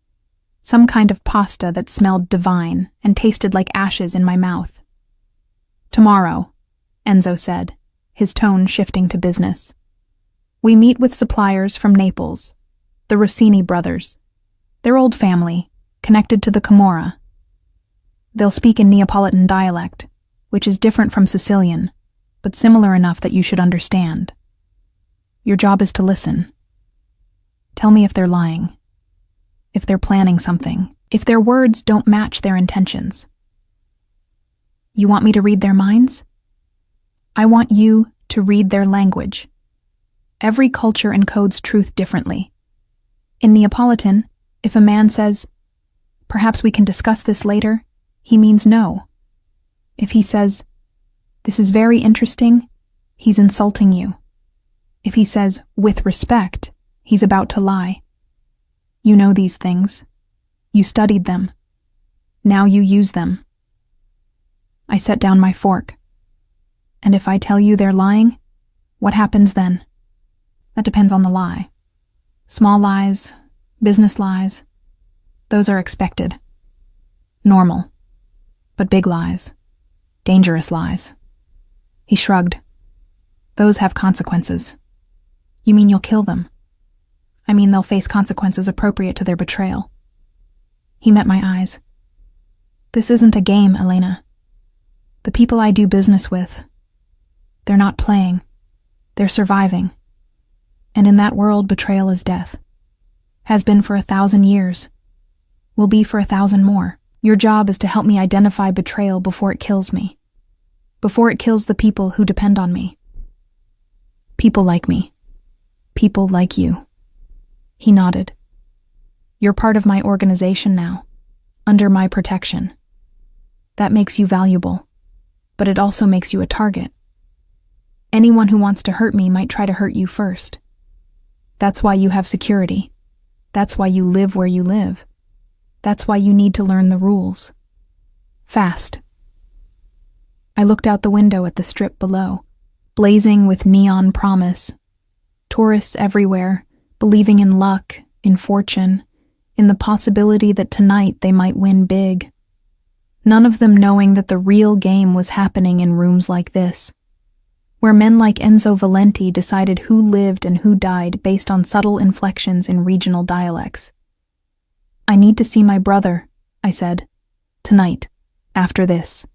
some kind of pasta that smelled divine and tasted like ashes in my mouth. "Tomorrow," Enzo said, his tone shifting to business. "We meet with suppliers from Naples, the Rossini brothers. They're old family, connected to the Camorra. They'll speak in Neapolitan dialect, which is different from Sicilian, but similar enough that you should understand. Your job is to listen. Tell me if they're lying, if they're planning something, if their words don't match their intentions." "You want me to read their minds?" "I want you to read their language. Every culture encodes truth differently. In Neapolitan, if a man says, 'Perhaps we can discuss this later,' he means no. If he says, 'This is very interesting,' he's insulting you. If he says, 'with respect,' he's about to lie. You know these things. You studied them. Now you use them." I set down my fork. "And if I tell you they're lying, what happens then?" "That depends on the lie. Small lies, business lies, those are expected. Normal. But big lies, dangerous lies." He shrugged. Those have consequences. You mean you'll kill them? I mean they'll face consequences appropriate to their betrayal. He met my eyes. This isn't a game, Elena. The people I do business with, they're not playing. They're surviving. And in that world, betrayal is death. Has been for 1,000 years. Will be for 1,000 more. Your job is to help me identify betrayal before it kills me. Before it kills the people who depend on me. People like me. People like you. He nodded. You're part of my organization now. Under my protection. That makes you valuable. But it also makes you a target. Anyone who wants to hurt me might try to hurt you first. That's why you have security. That's why you live where you live. That's why you need to learn the rules. Fast. I looked out the window at the strip below, blazing with neon promise. Tourists everywhere, believing in luck, in fortune, in the possibility that tonight they might win big. None of them knowing that the real game was happening in rooms like this, where men like Enzo Valenti decided who lived and who died based on subtle inflections in regional dialects. I need to see my brother, I said. Tonight, after this.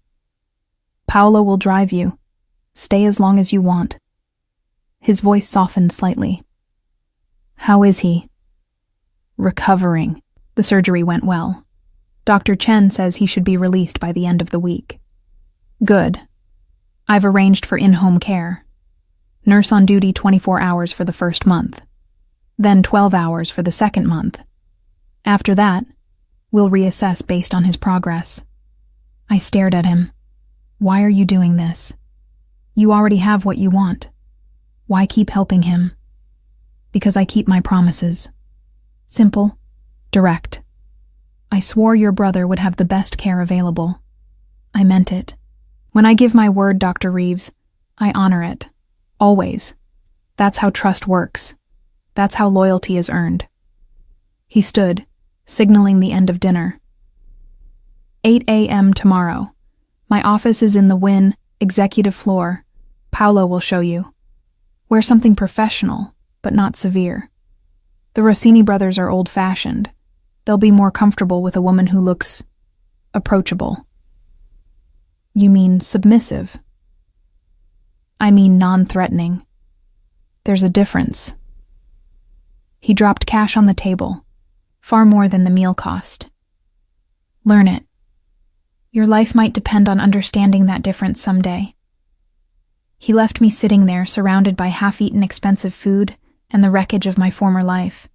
Paolo will drive you. Stay as long as you want. His voice softened slightly. How is he? Recovering. The surgery went well. Dr. Chen says he should be released by the end of the week. Good. I've arranged for in-home care. Nurse on duty 24 hours for the first month. Then 12 hours for the second month. After that, we'll reassess based on his progress. I stared at him. Why are you doing this? You already have what you want. Why keep helping him? Because I keep my promises. Simple, direct. I swore your brother would have the best care available. I meant it. When I give my word, Dr. Reeves, I honor it. Always. That's how trust works. That's how loyalty is earned. He stood, signaling the end of dinner. 8 a.m. tomorrow. My office is in the Wynn, executive floor. Paolo will show you. Wear something professional, but not severe. The Rossini brothers are old-fashioned. They'll be more comfortable with a woman who looks approachable. You mean submissive? I mean non-threatening. There's a difference. He dropped cash on the table, far more than the meal cost. Learn it. Your life might depend on understanding that difference someday. He left me sitting there, surrounded by half-eaten expensive food and the wreckage of my former life.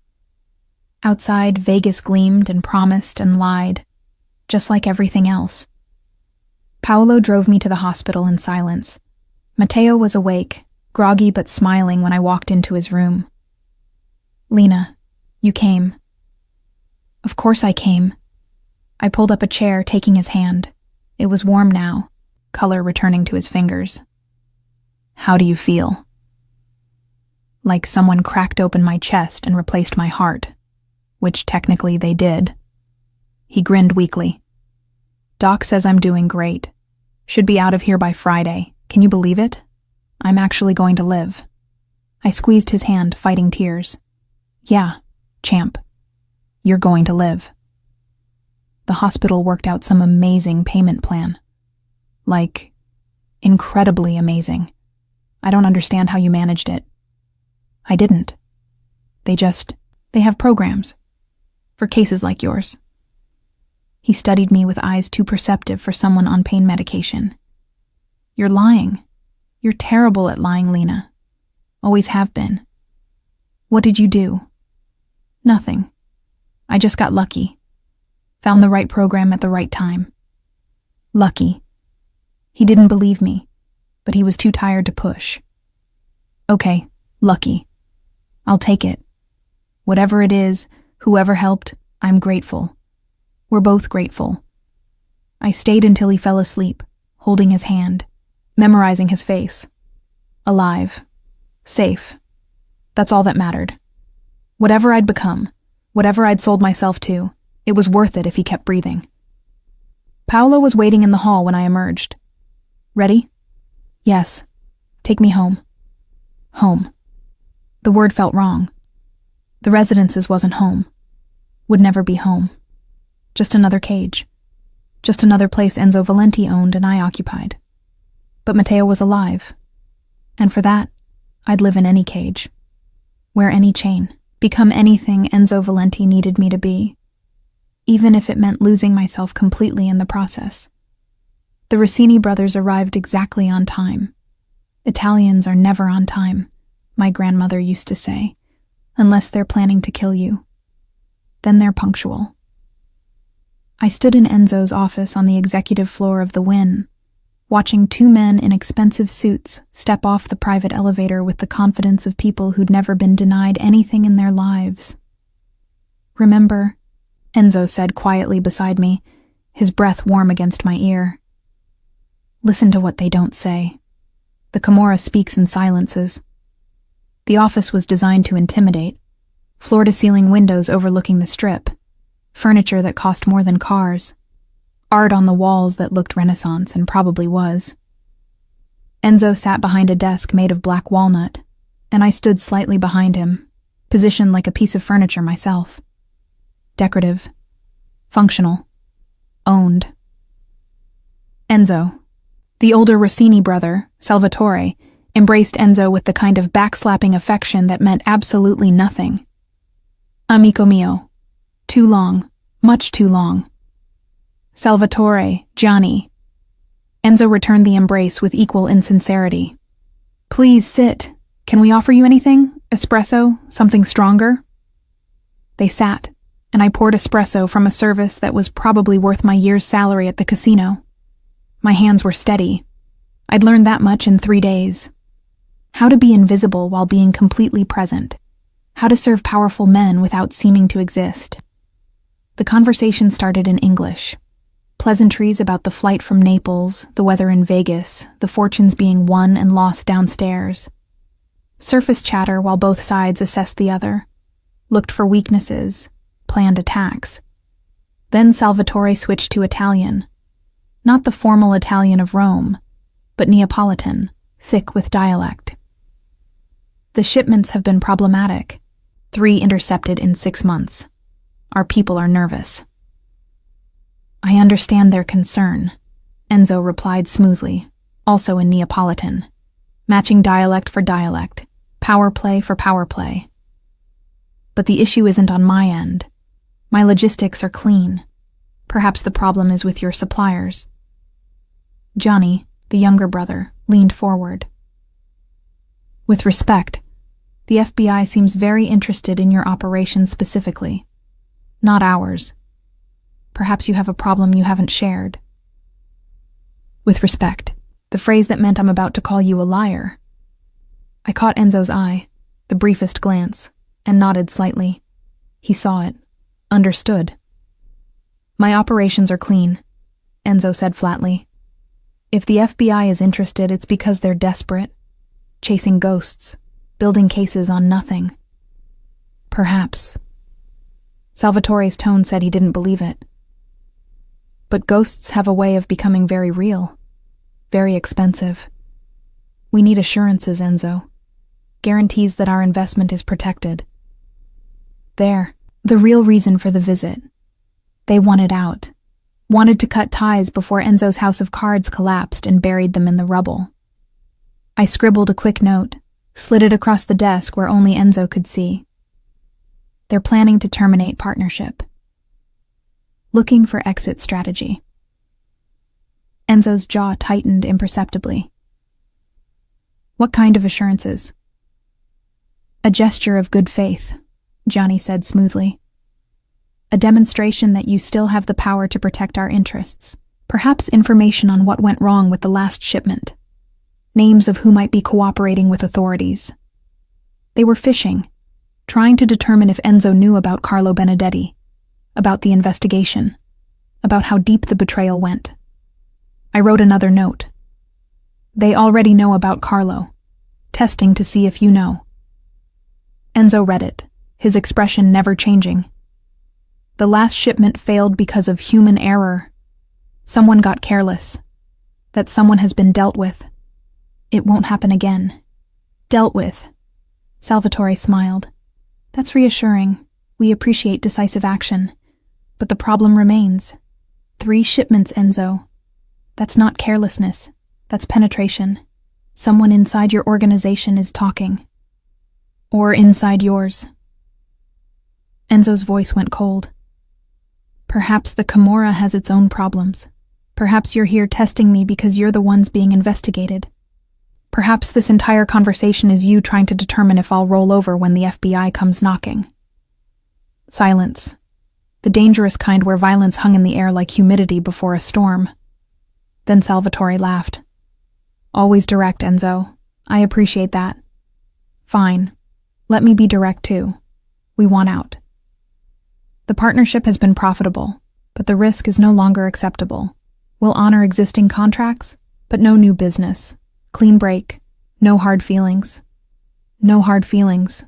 Outside, Vegas gleamed and promised and lied, just like everything else. Paolo drove me to the hospital in silence. Matteo was awake, groggy but smiling when I walked into his room. Lena, you came. Of course I came. I pulled up a chair, taking his hand. It was warm now, color returning to his fingers. How do you feel? Like someone cracked open my chest and replaced my heart, which technically they did. He grinned weakly. Doc says I'm doing great. Should be out of here by Friday. Can you believe it? I'm actually going to live. I squeezed his hand, fighting tears. Yeah, champ. You're going to live. The hospital worked out some amazing payment plan. Like, incredibly amazing. I don't understand how you managed it. I didn't. They have programs. For cases like yours. He studied me with eyes too perceptive for someone on pain medication. You're lying. You're terrible at lying, Lena. Always have been. What did you do? Nothing. I just got lucky. Found the right program at the right time. Lucky. He didn't believe me, but he was too tired to push. Okay, lucky. I'll take it. Whatever it is, whoever helped, I'm grateful. We're both grateful. I stayed until he fell asleep, holding his hand, memorizing his face. Alive. Safe. That's all that mattered. Whatever I'd become, whatever I'd sold myself to, it was worth it if he kept breathing. Paolo was waiting in the hall when I emerged. Ready? Yes. Take me home. Home. The word felt wrong. The residences wasn't home. Would never be home. Just another cage. Just another place Enzo Valenti owned and I occupied. But Matteo was alive. And for that, I'd live in any cage. Wear any chain. Become anything Enzo Valenti needed me to be. Even if it meant losing myself completely in the process. The Rossini brothers arrived exactly on time. Italians are never on time, my grandmother used to say, unless they're planning to kill you. Then they're punctual. I stood in Enzo's office on the executive floor of the Wynn, watching two men in expensive suits step off the private elevator with the confidence of people who'd never been denied anything in their lives. "Remember," Enzo said quietly beside me, his breath warm against my ear. "Listen to what they don't say. The Camorra speaks in silences." The office was designed to intimidate. Floor-to-ceiling windows overlooking the strip. Furniture that cost more than cars. Art on the walls that looked Renaissance and probably was. Enzo sat behind a desk made of black walnut, and I stood slightly behind him, positioned like a piece of furniture myself. Decorative. Functional. Owned. Enzo. The older Rossini brother, Salvatore, embraced Enzo with the kind of backslapping affection that meant absolutely nothing. "Amico mio. Too long. Much too long." "Salvatore, Gianni." Enzo returned the embrace with equal insincerity. "Please sit. Can we offer you anything? Espresso? Something stronger?" They sat, and I poured espresso from a service that was probably worth my year's salary at the casino. My hands were steady. I'd learned that much in 3 days. How to be invisible while being completely present. How to serve powerful men without seeming to exist. The conversation started in English. Pleasantries about the flight from Naples, the weather in Vegas, the fortunes being won and lost downstairs. Surface chatter while both sides assessed the other, looked for weaknesses, planned attacks. Then Salvatore switched to Italian. Not the formal Italian of Rome, but Neapolitan, thick with dialect. "The shipments have been problematic. 3 intercepted in 6 months. Our people are nervous." "I understand their concern," Enzo replied smoothly, also in Neapolitan. Matching dialect for dialect, power play for power play. "But the issue isn't on my end. My logistics are clean. Perhaps the problem is with your suppliers." Johnny, the younger brother, leaned forward. "With respect, the FBI seems very interested in your operation specifically. Not ours. Perhaps you have a problem you haven't shared." "With respect," the phrase that meant I'm about to call you a liar. I caught Enzo's eye, the briefest glance, and nodded slightly. He saw it. Understood. "My operations are clean," Enzo said flatly. "If the FBI is interested, it's because they're desperate, chasing ghosts, building cases on nothing." "Perhaps." Salvatore's tone said he didn't believe it. "But ghosts have a way of becoming very real, very expensive. We need assurances, Enzo. Guarantees that our investment is protected." There, the real reason for the visit. They wanted out. Wanted to cut ties before Enzo's house of cards collapsed and buried them in the rubble. I scribbled a quick note, slid it across the desk where only Enzo could see. They're planning to terminate partnership. Looking for exit strategy. Enzo's jaw tightened imperceptibly. "What kind of assurances?" "A gesture of good faith," Johnny said smoothly. "A demonstration that you still have the power to protect our interests. Perhaps information on what went wrong with the last shipment. Names of who might be cooperating with authorities. They were fishing, trying to determine if Enzo knew about Carlo Benedetti, about the investigation, about how deep the betrayal went." I wrote another note. "They already know about Carlo. Testing to see if you know." Enzo read it, his expression never changing. "The last shipment failed because of human error. Someone got careless. That someone has been dealt with. It won't happen again. Dealt with. Salvatore smiled. That's reassuring. We appreciate decisive action. But the problem remains. 3 shipments, Enzo. That's not carelessness. That's penetration. Someone inside your organization is talking. Or inside yours. Enzo's voice went cold. Perhaps the Camorra has its own problems. Perhaps you're here testing me because you're the ones being investigated. Perhaps this entire conversation is you trying to determine if I'll roll over when the FBI comes knocking. Silence. The dangerous kind where violence hung in the air like humidity before a storm. Then Salvatore laughed. Always direct, Enzo. I appreciate that. Fine. Let me be direct too. We want out. The partnership has been profitable, but the risk is no longer acceptable. We'll honor existing contracts, but no new business. Clean break. No hard feelings. No hard feelings.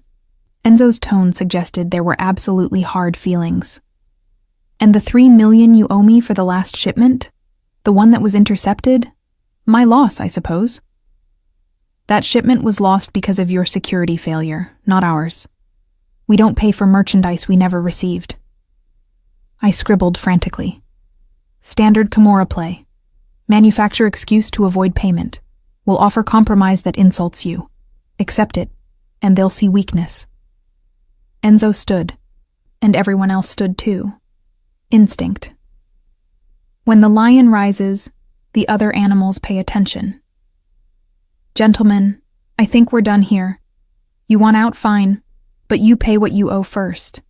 Enzo's tone suggested there were absolutely hard feelings. And the $3 million you owe me for the last shipment? The one that was intercepted? My loss, I suppose. That shipment was lost because of your security failure, not ours. We don't pay for merchandise we never received. I scribbled frantically. Standard Camorra play. Manufacture excuse to avoid payment. We'll offer compromise that insults you. Accept it, and they'll see weakness. Enzo stood, and everyone else stood too. Instinct. When the lion rises, the other animals pay attention. Gentlemen, I think we're done here. You want out, fine, but you pay what you owe first.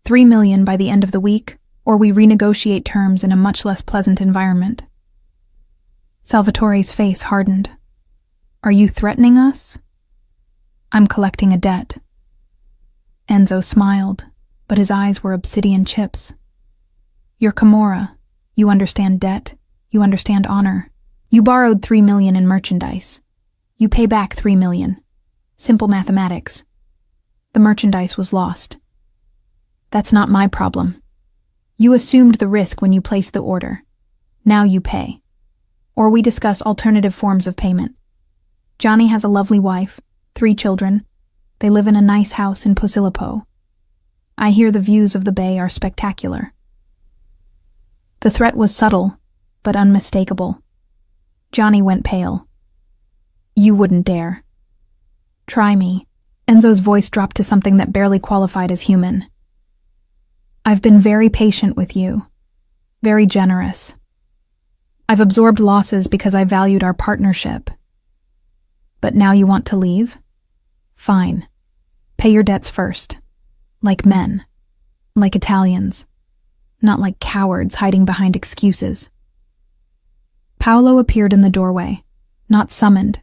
$3 million by the end of the week, or we renegotiate terms in a much less pleasant environment. Salvatore's face hardened. Are you threatening us? I'm collecting a debt. Enzo smiled, but his eyes were obsidian chips. You're Camorra. You understand debt. You understand honor. You borrowed $3 million in merchandise. You pay back $3 million. Simple mathematics. The merchandise was lost. That's not my problem. You assumed the risk when you placed the order. Now you pay. Or we discuss alternative forms of payment. Johnny has a lovely wife, 3 children. They live in a nice house in Posillipo. I hear the views of the bay are spectacular. The threat was subtle, but unmistakable. Johnny went pale. You wouldn't dare. Try me. Enzo's voice dropped to something that barely qualified as human. I've been very patient with you. Very generous. I've absorbed losses because I valued our partnership. But now you want to leave? Fine. Pay your debts first. Like men. Like Italians. Not like cowards hiding behind excuses. Paolo appeared in the doorway, not summoned,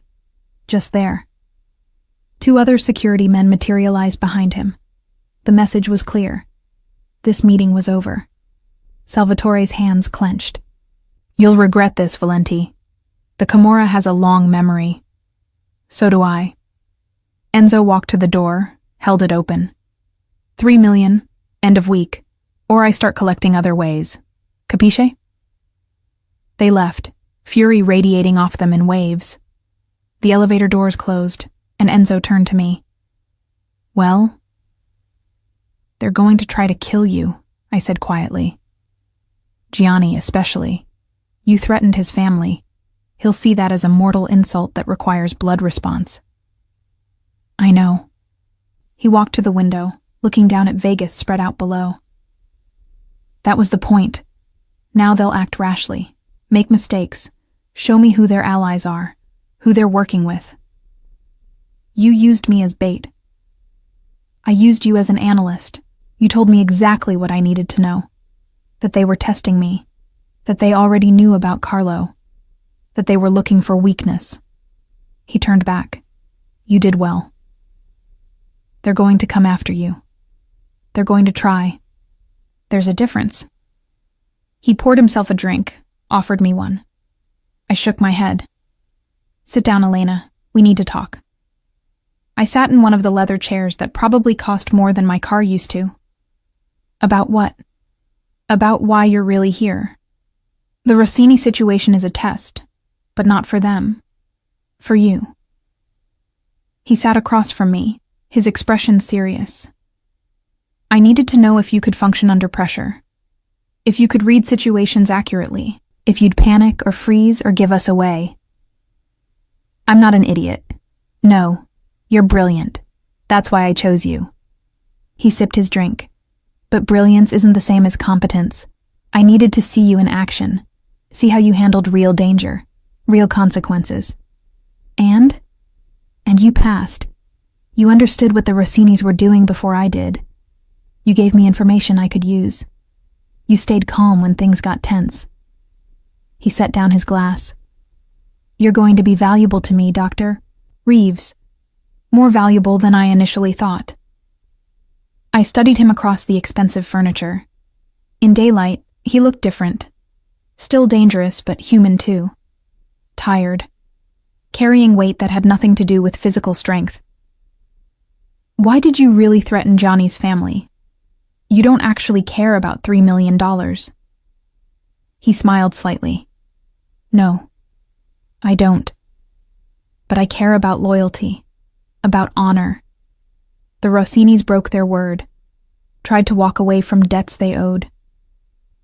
just there. 2 other security men materialized behind him. The message was clear. This meeting was over. Salvatore's hands clenched. You'll regret this, Valenti. The Camorra has a long memory. So do I. Enzo walked to the door, held it open. $3 million, end of week, or I start collecting other ways. Capisce? They left, fury radiating off them in waves. The elevator doors closed, and Enzo turned to me. Well? They're going to try to kill you, I said quietly. Gianni especially. You threatened his family. He'll see that as a mortal insult that requires blood response. I know. He walked to the window, looking down at Vegas spread out below. That was the point. Now they'll act rashly, make mistakes, show me who their allies are, who they're working with. You used me as bait. I used you as an analyst. You told me exactly what I needed to know. That they were testing me. That they already knew about Carlo. That they were looking for weakness. He turned back. You did well. They're going to come after you. They're going to try. There's a difference. He poured himself a drink, offered me one. I shook my head. Sit down, Elena. We need to talk. I sat in one of the leather chairs that probably cost more than my car used to. About what? About why you're really here. The Rossini situation is a test, but not for them. For you. He sat across from me, his expression serious. I needed to know if you could function under pressure. If you could read situations accurately. If you'd panic or freeze or give us away. I'm not an idiot. No, you're brilliant. That's why I chose you. He sipped his drink. But brilliance isn't the same as competence. I needed to see you in action. See how you handled real danger, real consequences. And you passed. You understood what the Rossinis were doing before I did. You gave me information I could use. You stayed calm when things got tense. He set down his glass. You're going to be valuable to me, Dr. Reeves. More valuable than I initially thought. I studied him across the expensive furniture. In daylight, he looked different. Still dangerous, but human too. Tired. Carrying weight that had nothing to do with physical strength. Why did you really threaten Johnny's family? You don't actually care about $3 million. He smiled slightly. No, I don't. But I care about loyalty, about honor. The Rossinis broke their word, tried to walk away from debts they owed.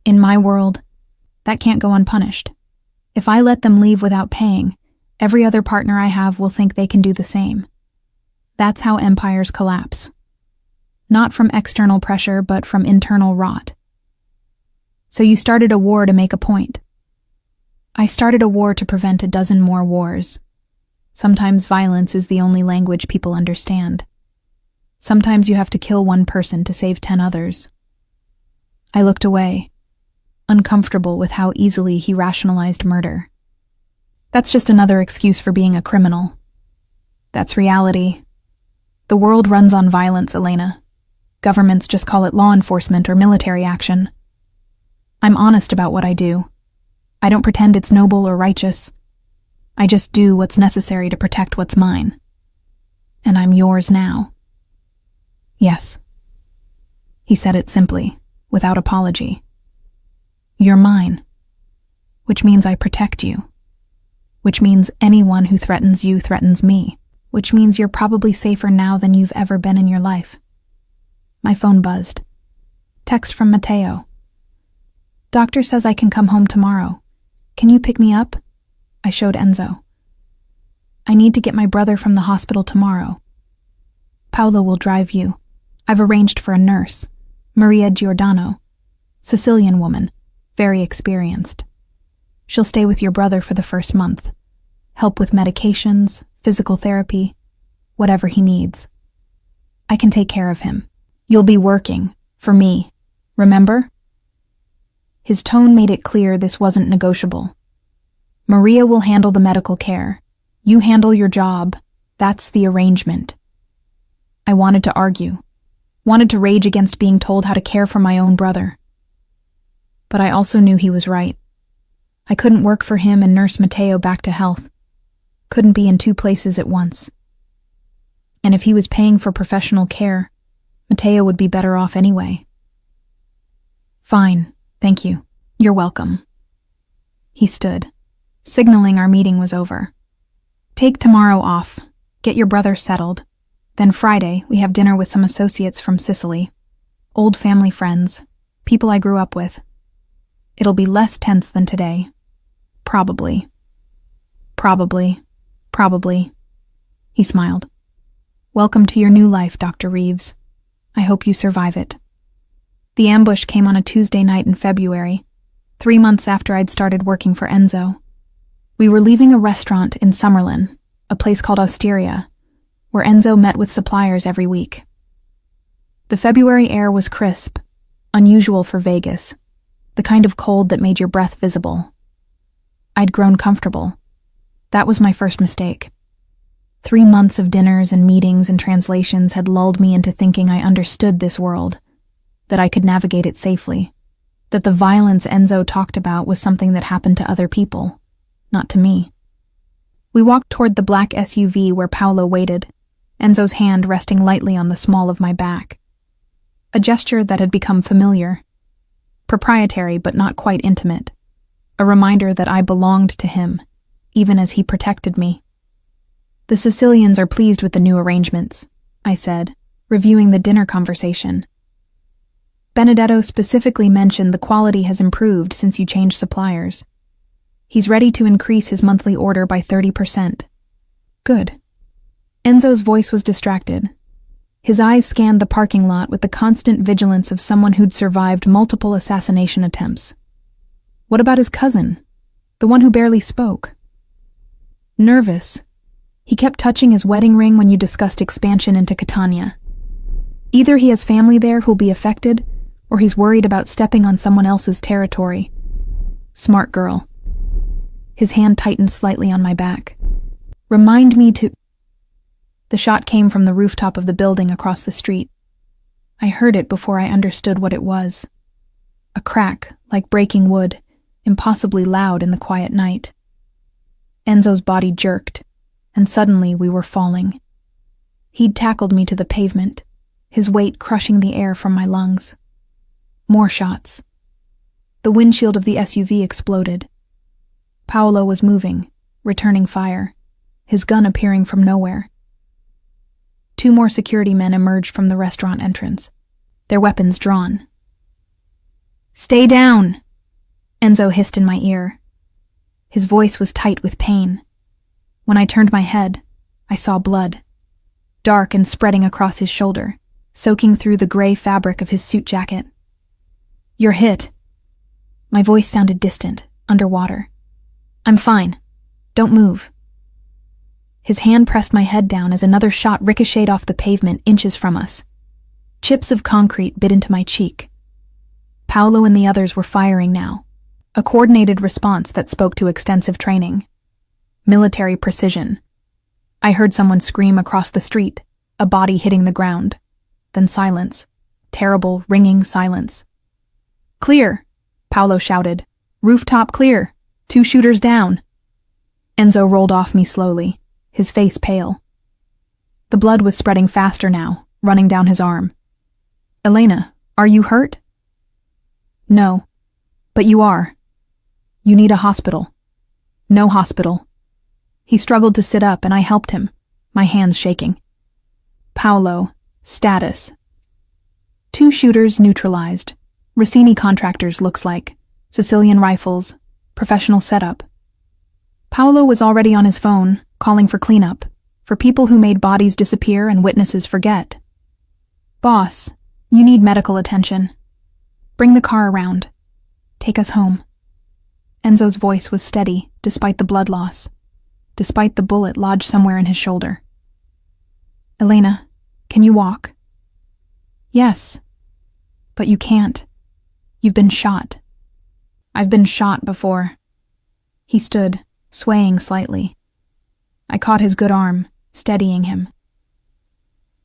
In my world, that can't go unpunished. If I let them leave without paying, every other partner I have will think they can do the same. That's how empires collapse. Not from external pressure, but from internal rot. So you started a war to make a point. I started a war to prevent a dozen more wars. Sometimes violence is the only language people understand. Sometimes you have to kill one person to save 10 others. I looked away, uncomfortable with how easily he rationalized murder. That's just another excuse for being a criminal. That's reality. The world runs on violence, Elena. Governments just call it law enforcement or military action. I'm honest about what I do. I don't pretend it's noble or righteous. I just do what's necessary to protect what's mine. And I'm yours now. Yes. He said it simply, without apology. You're mine. Which means I protect you. Which means anyone who threatens you threatens me. Which means you're probably safer now than you've ever been in your life. My phone buzzed. Text from Matteo. Doctor says I can come home tomorrow. Can you pick me up? I showed Enzo. I need to get my brother from the hospital tomorrow. Paolo will drive you. I've arranged for a nurse, Maria Giordano, Sicilian woman, very experienced. She'll stay with your brother for the first month. Help with medications, physical therapy, whatever he needs. I can take care of him. You'll be working, for me, remember? His tone made it clear this wasn't negotiable. Maria will handle the medical care. You handle your job. That's the arrangement. I wanted to argue, wanted to rage against being told how to care for my own brother. But I also knew he was right. I couldn't work for him and nurse Matteo back to health. Couldn't be in two places at once. And if he was paying for professional care, Matteo would be better off anyway. Fine, thank you. You're welcome. He stood, signaling our meeting was over. Take tomorrow off. Get your brother settled. Then Friday, we have dinner with some associates from Sicily. Old family friends. People I grew up with. It'll be less tense than today. Probably. Probably. He smiled. Welcome to your new life, Dr. Reeves. I hope you survive it. The ambush came on a Tuesday night in February, 3 months after I'd started working for Enzo. We were leaving a restaurant in Summerlin, a place called Osteria, where Enzo met with suppliers every week. The February air was crisp, unusual for Vegas, the kind of cold that made your breath visible. I'd grown comfortable. That was my first mistake. 3 months of dinners and meetings and translations had lulled me into thinking I understood this world, that I could navigate it safely, that the violence Enzo talked about was something that happened to other people, not to me. We walked toward the black SUV where Paolo waited, Enzo's hand resting lightly on the small of my back. A gesture that had become familiar, proprietary but not quite intimate, a reminder that I belonged to him, even as he protected me. The Sicilians are pleased with the new arrangements, I said, reviewing the dinner conversation. Benedetto specifically mentioned the quality has improved since you changed suppliers. He's ready to increase his monthly order by 30%. Good. Enzo's voice was distracted. His eyes scanned the parking lot with the constant vigilance of someone who'd survived multiple assassination attempts. What about his cousin? The one who barely spoke? Nervous. He kept touching his wedding ring when you discussed expansion into Catania. Either he has family there who'll be affected, or he's worried about stepping on someone else's territory. Smart girl. His hand tightened slightly on my back. Remind me to... The shot came from the rooftop of the building across the street. I heard it before I understood what it was. A crack, like breaking wood, impossibly loud in the quiet night. Enzo's body jerked, and suddenly we were falling. He'd tackled me to the pavement, his weight crushing the air from my lungs. More shots. The windshield of the SUV exploded. Paolo was moving, returning fire, his gun appearing from nowhere. 2 more security men emerged from the restaurant entrance, their weapons drawn. "Stay down!" Enzo hissed in my ear. His voice was tight with pain. When I turned my head, I saw blood, dark and spreading across his shoulder, soaking through the gray fabric of his suit jacket. "You're hit." My voice sounded distant, underwater. "I'm fine. Don't move." His hand pressed my head down as another shot ricocheted off the pavement inches from us. Chips of concrete bit into my cheek. Paolo and the others were firing now, a coordinated response that spoke to extensive training. Military precision. I heard someone scream across the street, a body hitting the ground. Then silence. Terrible, ringing silence. "Clear!" Paolo shouted. "Rooftop clear! 2 shooters down!" Enzo rolled off me slowly, his face pale. The blood was spreading faster now, running down his arm. "Elena, are you hurt?" "No. But you are. You need a hospital." "No hospital." He struggled to sit up and I helped him, my hands shaking. "Paolo, status." 2 shooters neutralized. Rossini contractors, looks like. Sicilian rifles. Professional setup. Paolo was already on his phone, calling for cleanup, for people who made bodies disappear and witnesses forget. "Boss, you need medical attention. Bring the car around. Take us home." Enzo's voice was steady, despite the blood loss, despite the bullet lodged somewhere in his shoulder. "Elena, can you walk?" "Yes. But you can't. You've been shot." "I've been shot before." He stood, swaying slightly. I caught his good arm, steadying him.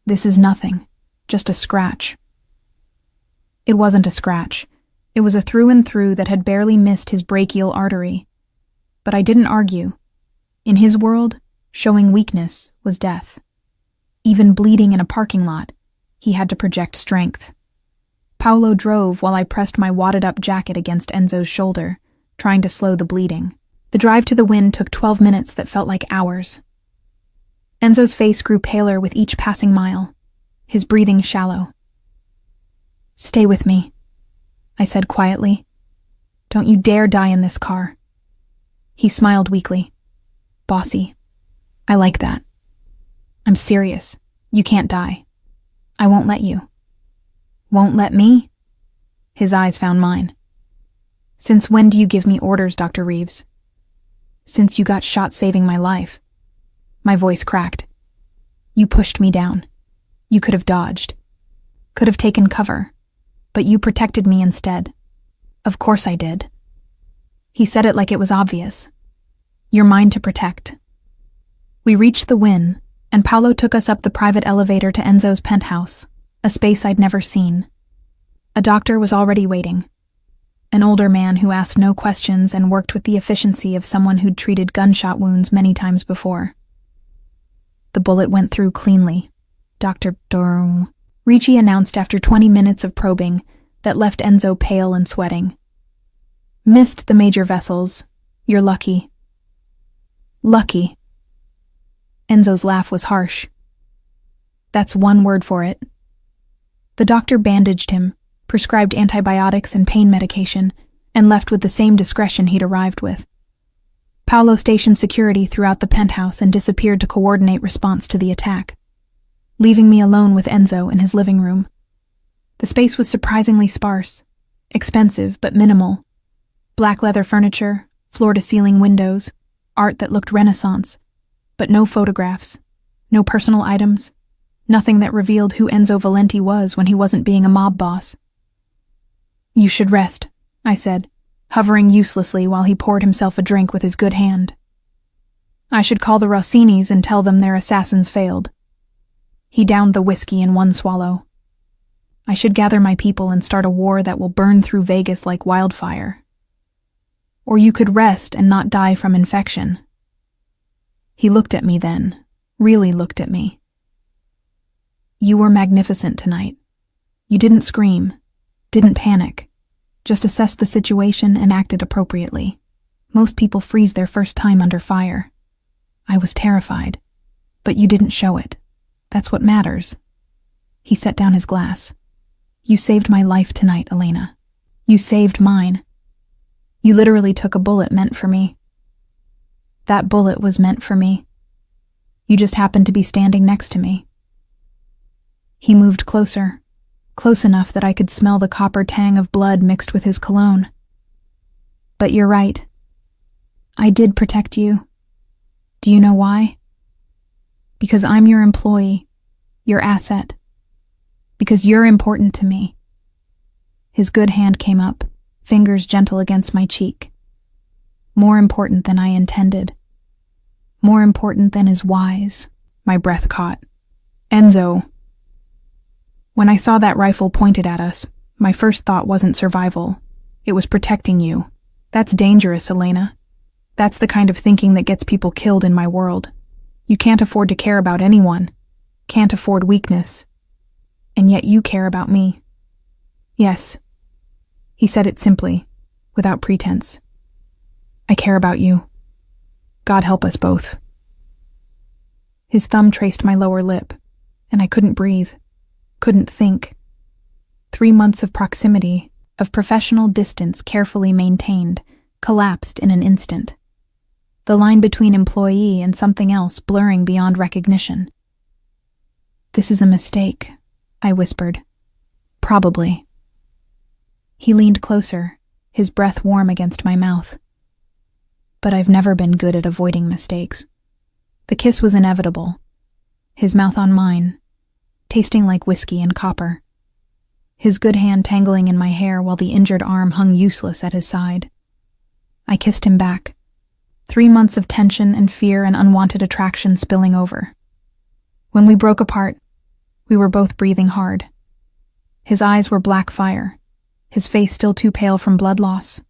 "This is nothing, just a scratch." It wasn't a scratch. It was a through and through that had barely missed his brachial artery. But I didn't argue. In his world, showing weakness was death. Even bleeding in a parking lot, he had to project strength. Paolo drove while I pressed my wadded-up jacket against Enzo's shoulder, trying to slow the bleeding. The drive to the Wynn took 12 minutes that felt like hours. Enzo's face grew paler with each passing mile, his breathing shallow. "Stay with me," I said quietly. "Don't you dare die in this car." He smiled weakly. "Bossy. I like that. I'm serious. You can't die. I won't let you." "Won't let me?" His eyes found mine. "Since when do you give me orders, Dr. Reeves?" "Since you got shot saving my life." My voice cracked. "You pushed me down. You could have dodged. Could have taken cover. But you protected me instead." "Of course I did." He said it like it was obvious. "You're mine to protect." We reached the Wynn, and Paolo took us up the private elevator to Enzo's penthouse, a space I'd never seen. A doctor was already waiting. An older man who asked no questions and worked with the efficiency of someone who'd treated gunshot wounds many times before. "The bullet went through cleanly, Dr. Durham," Ricci announced after 20 minutes of probing that left Enzo pale and sweating. "Missed the major vessels. You're lucky." "Lucky." Enzo's laugh was harsh. That's one word for it. The doctor bandaged him, prescribed antibiotics and pain medication, and left with the same discretion he'd arrived with. Paolo stationed security throughout the penthouse and disappeared to coordinate response to the attack, leaving me alone with Enzo in his living room. The space was surprisingly sparse, expensive but minimal. Black leather furniture, floor-to-ceiling windows, art that looked Renaissance, but no photographs, no personal items, nothing that revealed who Enzo Valenti was when he wasn't being a mob boss. "You should rest," I said, hovering uselessly while he poured himself a drink with his good hand. "I should call the Rossinis and tell them their assassins failed." He downed the whiskey in one swallow. "I should gather my people and start a war that will burn through Vegas like wildfire. Or you could rest and not die from infection." He looked at me then, really looked at me. "You were magnificent tonight. You didn't scream, didn't panic, just assessed the situation and acted appropriately. Most people freeze their first time under fire. I was terrified, but you didn't show it. That's what matters." He set down his glass. "You saved my life tonight, Elena. You saved mine. You literally took a bullet meant for me. That bullet was meant for me. You just happened to be standing next to me." He moved closer, close enough that I could smell the copper tang of blood mixed with his cologne. "But you're right. I did protect you. Do you know why? Because I'm your employee, your asset. Because you're important to me." His good hand came up, fingers gentle against my cheek. "More important than I intended. More important than is wise." My breath caught. "Enzo." When I saw that rifle pointed at us, my first thought wasn't survival. It was protecting you. That's dangerous, Elena. That's the kind of thinking that gets people killed in my world. You can't afford to care about anyone. Can't afford weakness. And yet you care about me. Yes. He said it simply, without pretense. "I care about you. God help us both." His thumb traced my lower lip, and I couldn't breathe, couldn't think. 3 months of proximity, of professional distance carefully maintained, collapsed in an instant. The line between employee and something else blurring beyond recognition. "This is a mistake," I whispered. "Probably." He leaned closer, his breath warm against my mouth. But I've never been good at avoiding mistakes. The kiss was inevitable. His mouth on mine, tasting like whiskey and copper. His good hand tangling in my hair while the injured arm hung useless at his side. I kissed him back. 3 months of tension and fear and unwanted attraction spilling over. When we broke apart, we were both breathing hard. His eyes were black fire, his face still too pale from blood loss.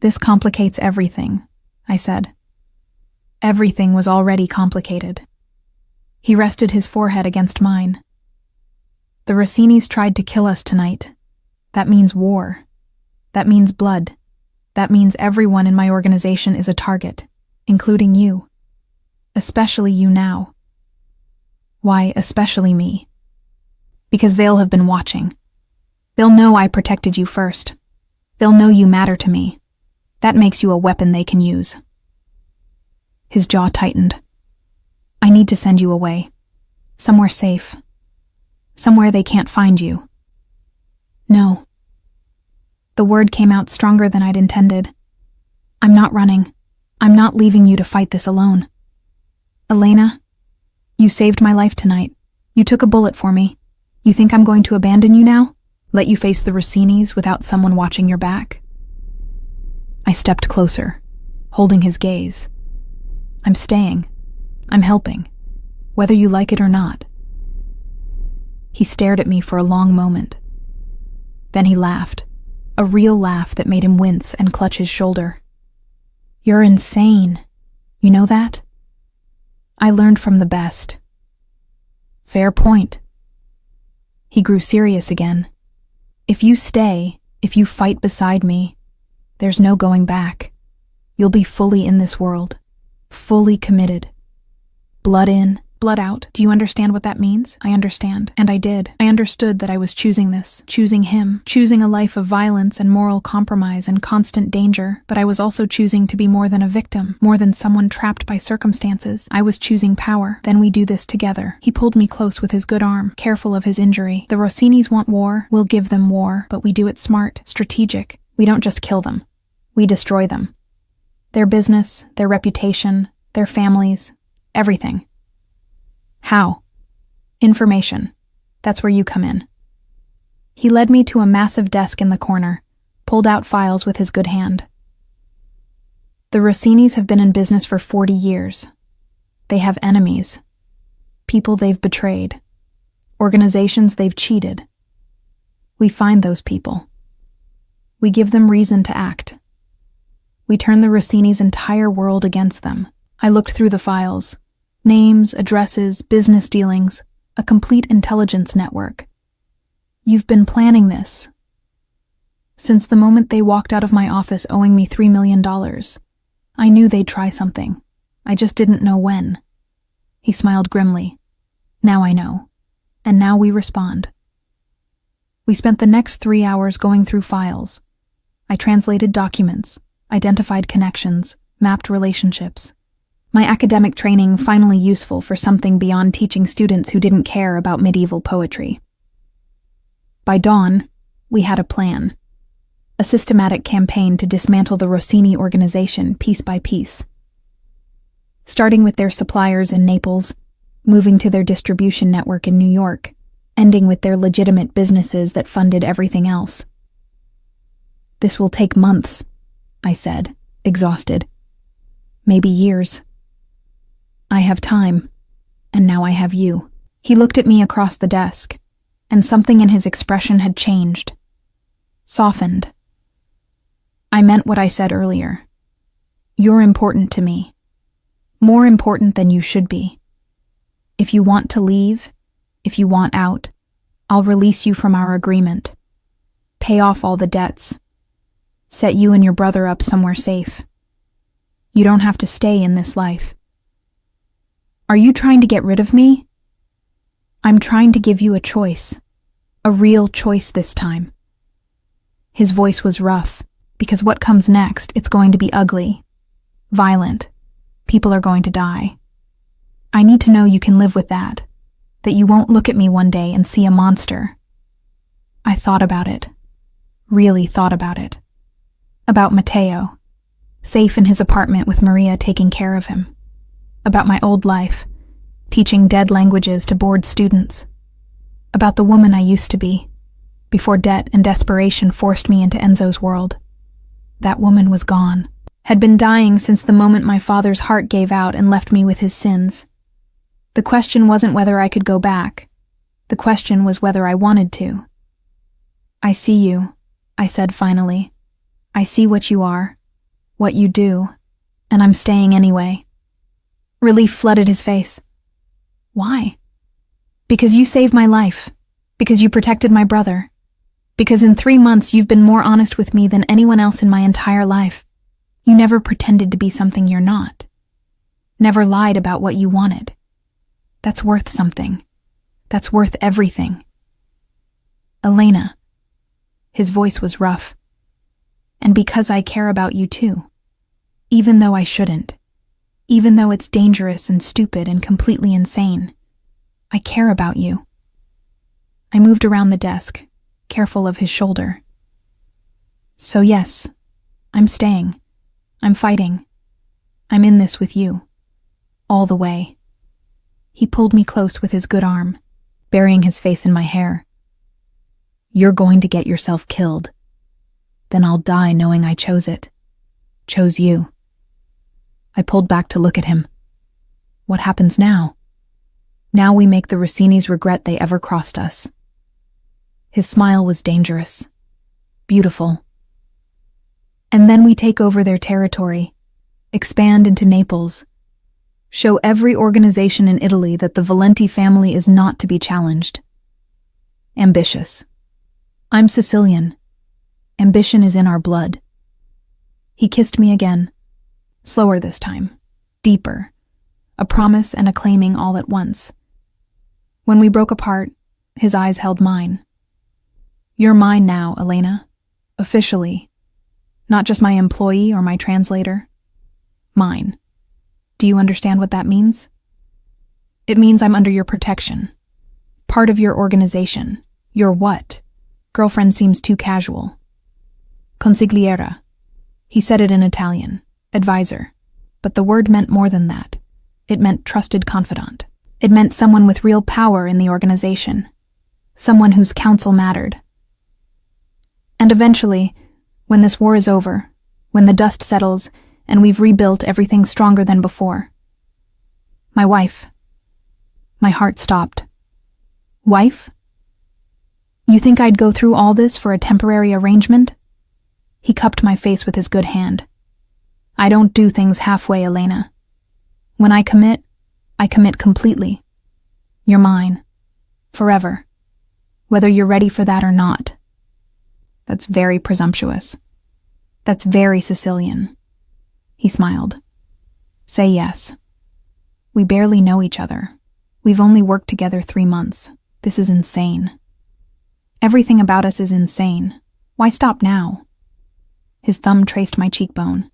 "This complicates everything," I said. Everything was already complicated. He rested his forehead against mine. "The Rossinis tried to kill us tonight. That means war. That means blood. That means everyone in my organization is a target, including you. Especially you now." "Why, especially me?" "Because they'll have been watching. They'll know I protected you first. They'll know you matter to me. That makes you a weapon they can use." His jaw tightened. "I need to send you away. Somewhere safe. Somewhere they can't find you." "No." The word came out stronger than I'd intended. "I'm not running. I'm not leaving you to fight this alone. Elena, you saved my life tonight. You took a bullet for me. You think I'm going to abandon you now? Let you face the Rossinis without someone watching your back?" I stepped closer, holding his gaze. "I'm staying. I'm helping, whether you like it or not." He stared at me for a long moment. Then he laughed, a real laugh that made him wince and clutch his shoulder. "You're insane. You know that? I learned from the best." "Fair point." He grew serious again. "If you stay, if you fight beside me, there's no going back. You'll be fully in this world, fully committed. Blood in, blood out. Do you understand what that means? I understand. And I did. I understood that I was choosing this, choosing him, choosing a life of violence and moral compromise and constant danger, but I was also choosing to be more than a victim, more than someone trapped by circumstances. I was choosing power. Then we do this together. He pulled me close with his good arm, careful of his injury. The Rossinis want war. We'll give them war, but we do it smart, strategic. We don't just kill them. We destroy them. Their business, their reputation, their families, everything. How? Information. That's where you come in. He led me to a massive desk in the corner, pulled out files with his good hand. The Rossinis have been in business for 40 years. They have enemies. People they've betrayed. Organizations they've cheated. We find those people. We give them reason to act. We turn the Rossinis' entire world against them. I looked through the files. Names, addresses, business dealings, a complete intelligence network. You've been planning this. Since the moment they walked out of my office owing me $3 million, I knew they'd try something. I just didn't know when. He smiled grimly. Now I know. And now we respond. We spent the next 3 hours going through files. I translated documents, identified connections, mapped relationships. My academic training finally useful for something beyond teaching students who didn't care about medieval poetry. By dawn, we had a plan. A systematic campaign to dismantle the Rossini organization piece by piece. Starting with their suppliers in Naples, moving to their distribution network in New York, ending with their legitimate businesses that funded everything else. This will take months, I said, exhausted. Maybe years. I have time, and now I have you. He looked at me across the desk, and something in his expression had changed. Softened. I meant what I said earlier. You're important to me. More important than you should be. If you want to leave, if you want out, I'll release you from our agreement. Pay off all the debts. Set you and your brother up somewhere safe. You don't have to stay in this life. Are you trying to get rid of me? I'm trying to give you a choice. A real choice this time. His voice was rough, because what comes next, it's going to be ugly. Violent. People are going to die. I need to know you can live with that. That you won't look at me one day and see a monster. I thought about it. Really thought about it. About Matteo. Safe in his apartment with Maria taking care of him. About my old life, teaching dead languages to bored students. About the woman I used to be, before debt and desperation forced me into Enzo's world. That woman was gone, had been dying since the moment my father's heart gave out and left me with his sins. The question wasn't whether I could go back. The question was whether I wanted to. I see you, I said finally. I see what you are, what you do, and I'm staying anyway. Relief flooded his face. Why? Because you saved my life. Because you protected my brother. Because in 3 months you've been more honest with me than anyone else in my entire life. You never pretended to be something you're not. Never lied about what you wanted. That's worth something. That's worth everything. Elena. His voice was rough. And because I care about you too. Even though I shouldn't. Even though it's dangerous and stupid and completely insane. I care about you. I moved around the desk, careful of his shoulder. So yes, I'm staying. I'm fighting. I'm in this with you. All the way. He pulled me close with his good arm, burying his face in my hair. You're going to get yourself killed. Then I'll die knowing I chose it. Chose you. I pulled back to look at him. What happens now? Now we make the Rossinis regret they ever crossed us. His smile was dangerous. Beautiful. And then we take over their territory, expand into Naples, show every organization in Italy that the Valenti family is not to be challenged. Ambitious. I'm Sicilian. Ambition is in our blood. He kissed me again. Slower this time. Deeper. a promise and a claiming all at once. When we broke apart, his eyes held mine. "You're mine now, Elena. Officially. Not just my employee or my translator. Mine. Do you understand what that means? It means I'm under your protection. Part of your organization. Your what? Girlfriend seems too casual. Consigliera." He said it in Italian. Advisor. But the word meant more than that. It meant trusted confidant. It meant someone with real power in the organization. Someone whose counsel mattered. And eventually, when this war is over, when the dust settles and we've rebuilt everything stronger than before. My wife. My heart stopped. Wife? You think I'd go through all this for a temporary arrangement? He cupped my face with his good hand. I don't do things halfway, Elena. When I commit completely. You're mine. Forever. Whether you're ready for that or not. That's very presumptuous. That's very Sicilian. He smiled. Say yes. We barely know each other. We've only worked together 3 months. This is insane. Everything about us is insane. Why stop now? His thumb traced my cheekbone.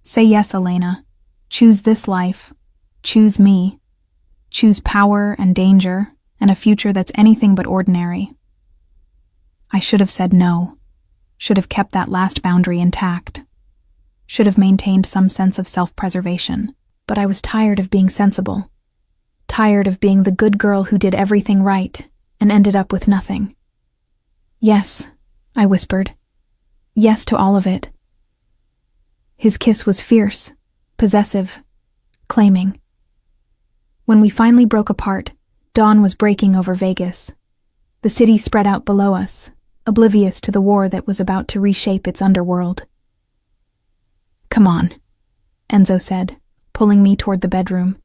Say yes, Elena. Choose this life. Choose me. Choose power and danger and a future that's anything but ordinary. I should have said no. Should have kept that last boundary intact. Should have maintained some sense of self-preservation. But I was tired of being sensible. Tired of being the good girl who did everything right and ended up with nothing. Yes, I whispered. Yes to all of it. His kiss was fierce, possessive, claiming. When we finally broke apart, dawn was breaking over Vegas. The city spread out below us, oblivious to the war that was about to reshape its underworld. Come on, Enzo said, pulling me toward the bedroom.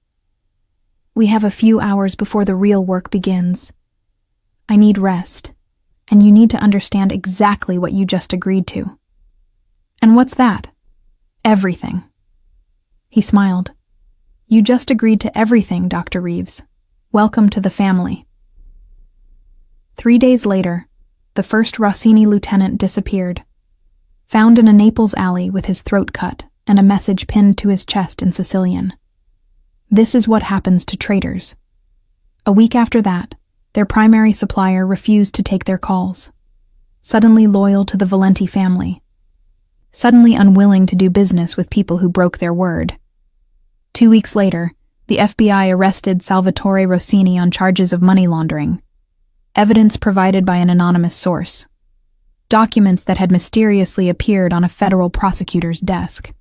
We have a few hours before the real work begins. I need rest, and you need to understand exactly what you just agreed to. And what's that? Everything. He smiled. You just agreed to everything, Dr. Reeves. Welcome to the family. 3 days later, the first Rossini lieutenant disappeared, found in a Naples alley with his throat cut and a message pinned to his chest in Sicilian. This is what happens to traitors. A week after that, their primary supplier refused to take their calls. Suddenly loyal to the Valenti family. Suddenly unwilling to do business with people who broke their word. 2 weeks later, the FBI arrested Salvatore Rossini on charges of money laundering. Evidence provided by an anonymous source. Documents that had mysteriously appeared on a federal prosecutor's desk.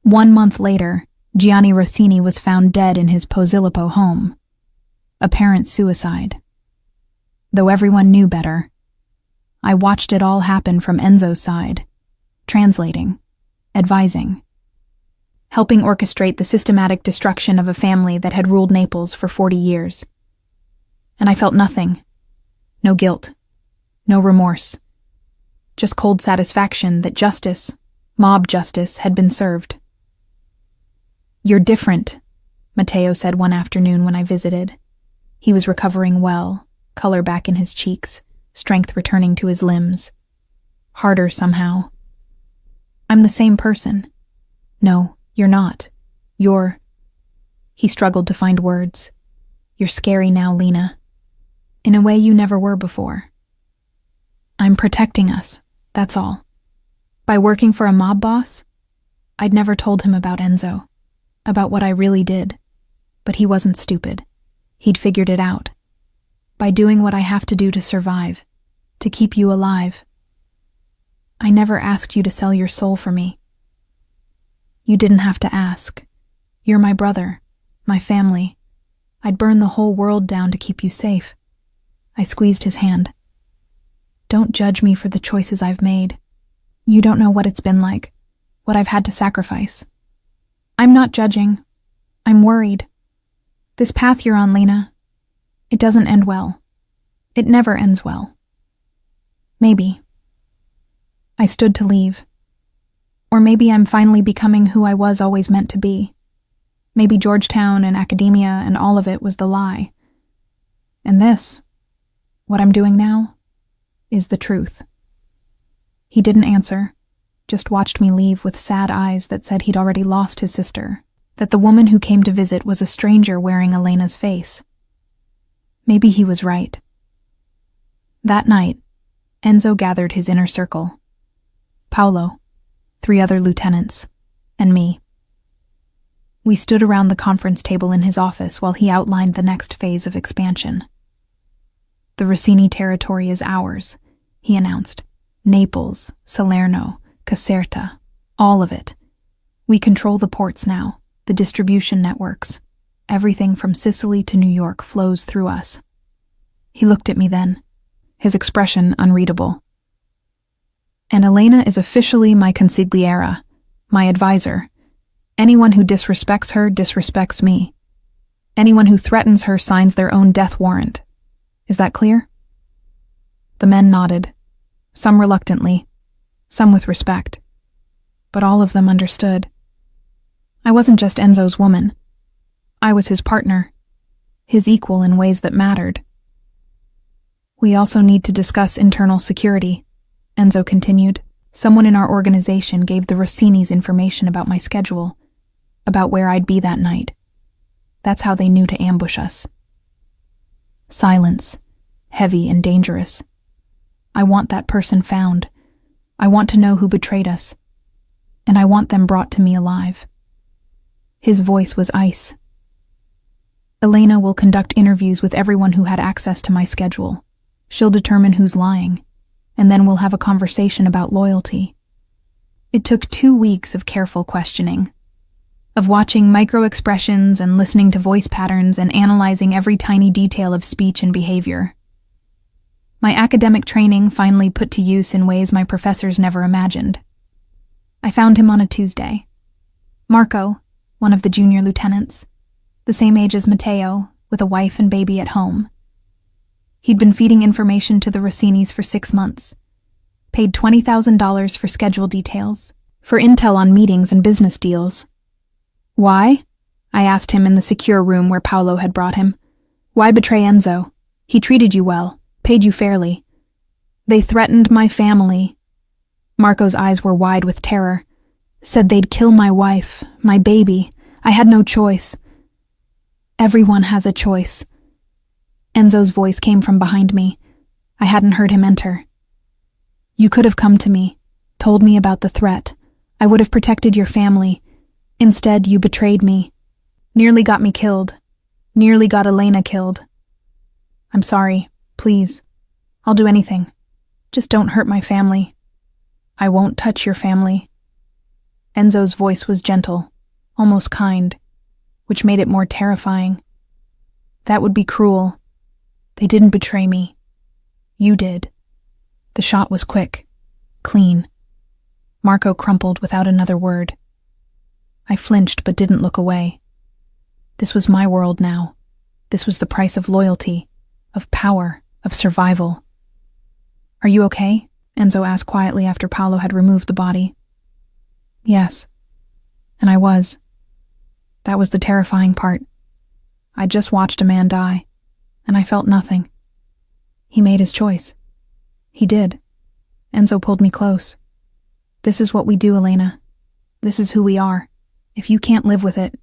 1 month later, Gianni Rossini was found dead in his Posillipo home. Apparent suicide. Though everyone knew better. I watched it all happen from Enzo's side, translating, advising, helping orchestrate the systematic destruction of a family that had ruled Naples for 40 years. And I felt nothing. No guilt. No remorse. Just cold satisfaction that justice, mob justice, had been served. You're different, Matteo said one afternoon when I visited. He was recovering well, color back in his cheeks, strength returning to his limbs. Harder somehow. I'm the same person. No, you're not. You're... He struggled to find words. You're scary now, Lena. In a way you never were before. I'm protecting us, that's all. By working for a mob boss? I'd never told him about Enzo, about what I really did. But he wasn't stupid. He'd figured it out. By doing what I have to do to survive, to keep you alive. I never asked you to sell your soul for me. You didn't have to ask. You're my brother, my family. I'd burn the whole world down to keep you safe. I squeezed his hand. Don't judge me for the choices I've made. You don't know what it's been like, what I've had to sacrifice. I'm not judging. I'm worried. This path you're on, Lena, it doesn't end well. It never ends well. Maybe. I stood to leave. Or maybe I'm finally becoming who I was always meant to be. Maybe Georgetown and academia and all of it was the lie. And this, what I'm doing now, is the truth. He didn't answer, just watched me leave with sad eyes that said he'd already lost his sister, that the woman who came to visit was a stranger wearing Elena's face. Maybe he was right. That night, Enzo gathered his inner circle. Paolo, 3 other lieutenants, and me. We stood around the conference table in his office while he outlined the next phase of expansion. The Rossini territory is ours, he announced. Naples, Salerno, Caserta, all of it. We control the ports now, the distribution networks. Everything from Sicily to New York flows through us. He looked at me then, his expression unreadable. And Elena is officially my consigliera, my advisor. Anyone who disrespects her disrespects me. Anyone who threatens her signs their own death warrant. Is that clear? The men nodded, some reluctantly, some with respect. But all of them understood. I wasn't just Enzo's woman. I was his partner, his equal in ways that mattered. We also need to discuss internal security, Enzo continued. Someone in our organization gave the Rossinis information about my schedule, about where I'd be that night. That's how they knew to ambush us. Silence, heavy and dangerous. I want that person found. I want to know who betrayed us. And I want them brought to me alive. His voice was ice. Elena will conduct interviews with everyone who had access to my schedule. She'll determine who's lying, and then we'll have a conversation about loyalty. It took 2 weeks of careful questioning, of watching micro-expressions and listening to voice patterns and analyzing every tiny detail of speech and behavior. My academic training finally put to use in ways my professors never imagined. I found him on a Tuesday. Marco, one of the junior lieutenants, the same age as Matteo, with a wife and baby at home. He'd been feeding information to the Rossinis for 6 months, paid $20,000 for schedule details, for intel on meetings and business deals. Why? I asked him in the secure room where Paolo had brought him. Why betray Enzo? He treated you well, paid you fairly. They threatened my family. Marco's eyes were wide with terror. Said they'd kill my wife, my baby. I had no choice. Everyone has a choice. Enzo's voice came from behind me. I hadn't heard him enter. You could have come to me, told me about the threat. I would have protected your family. Instead, you betrayed me. Nearly got me killed. Nearly got Elena killed. I'm sorry. Please. I'll do anything. Just don't hurt my family. I won't touch your family. Enzo's voice was gentle, almost kind, which made it more terrifying. That would be cruel. They didn't betray me. You did. The shot was quick, clean. Marco crumpled without another word. I flinched but didn't look away. This was my world now. This was the price of loyalty, of power, of survival. Are you okay? Enzo asked quietly after Paolo had removed the body. Yes. And I was. That was the terrifying part. I just watched a man die, and I felt nothing. He made his choice. He did. Enzo pulled me close. This is what we do, Elena. This is who we are. If you can't live with it,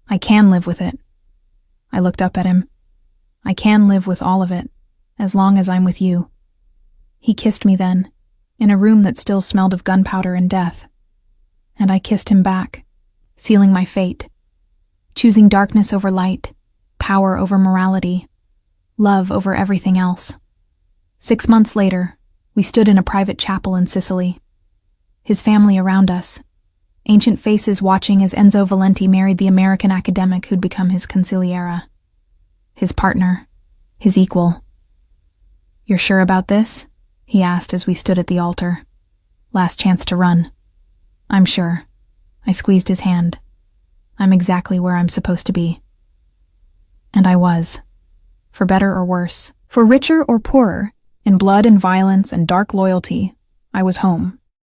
I can live with it. I looked up at him. I can live with all of it, as long as I'm with you. He kissed me then, in a room that still smelled of gunpowder and death. And I kissed him back, sealing my fate, choosing darkness over light, power over morality, love over everything else. 6 months later, we stood in a private chapel in Sicily. His family around us, ancient faces watching as Enzo Valenti married the American academic who'd become his consigliera. His partner, his equal. You're sure about this? He asked as we stood at the altar. Last chance to run. I'm sure. I squeezed his hand. I'm exactly where I'm supposed to be. And I was. For better or worse, for richer or poorer, in blood and violence and dark loyalty, I was home.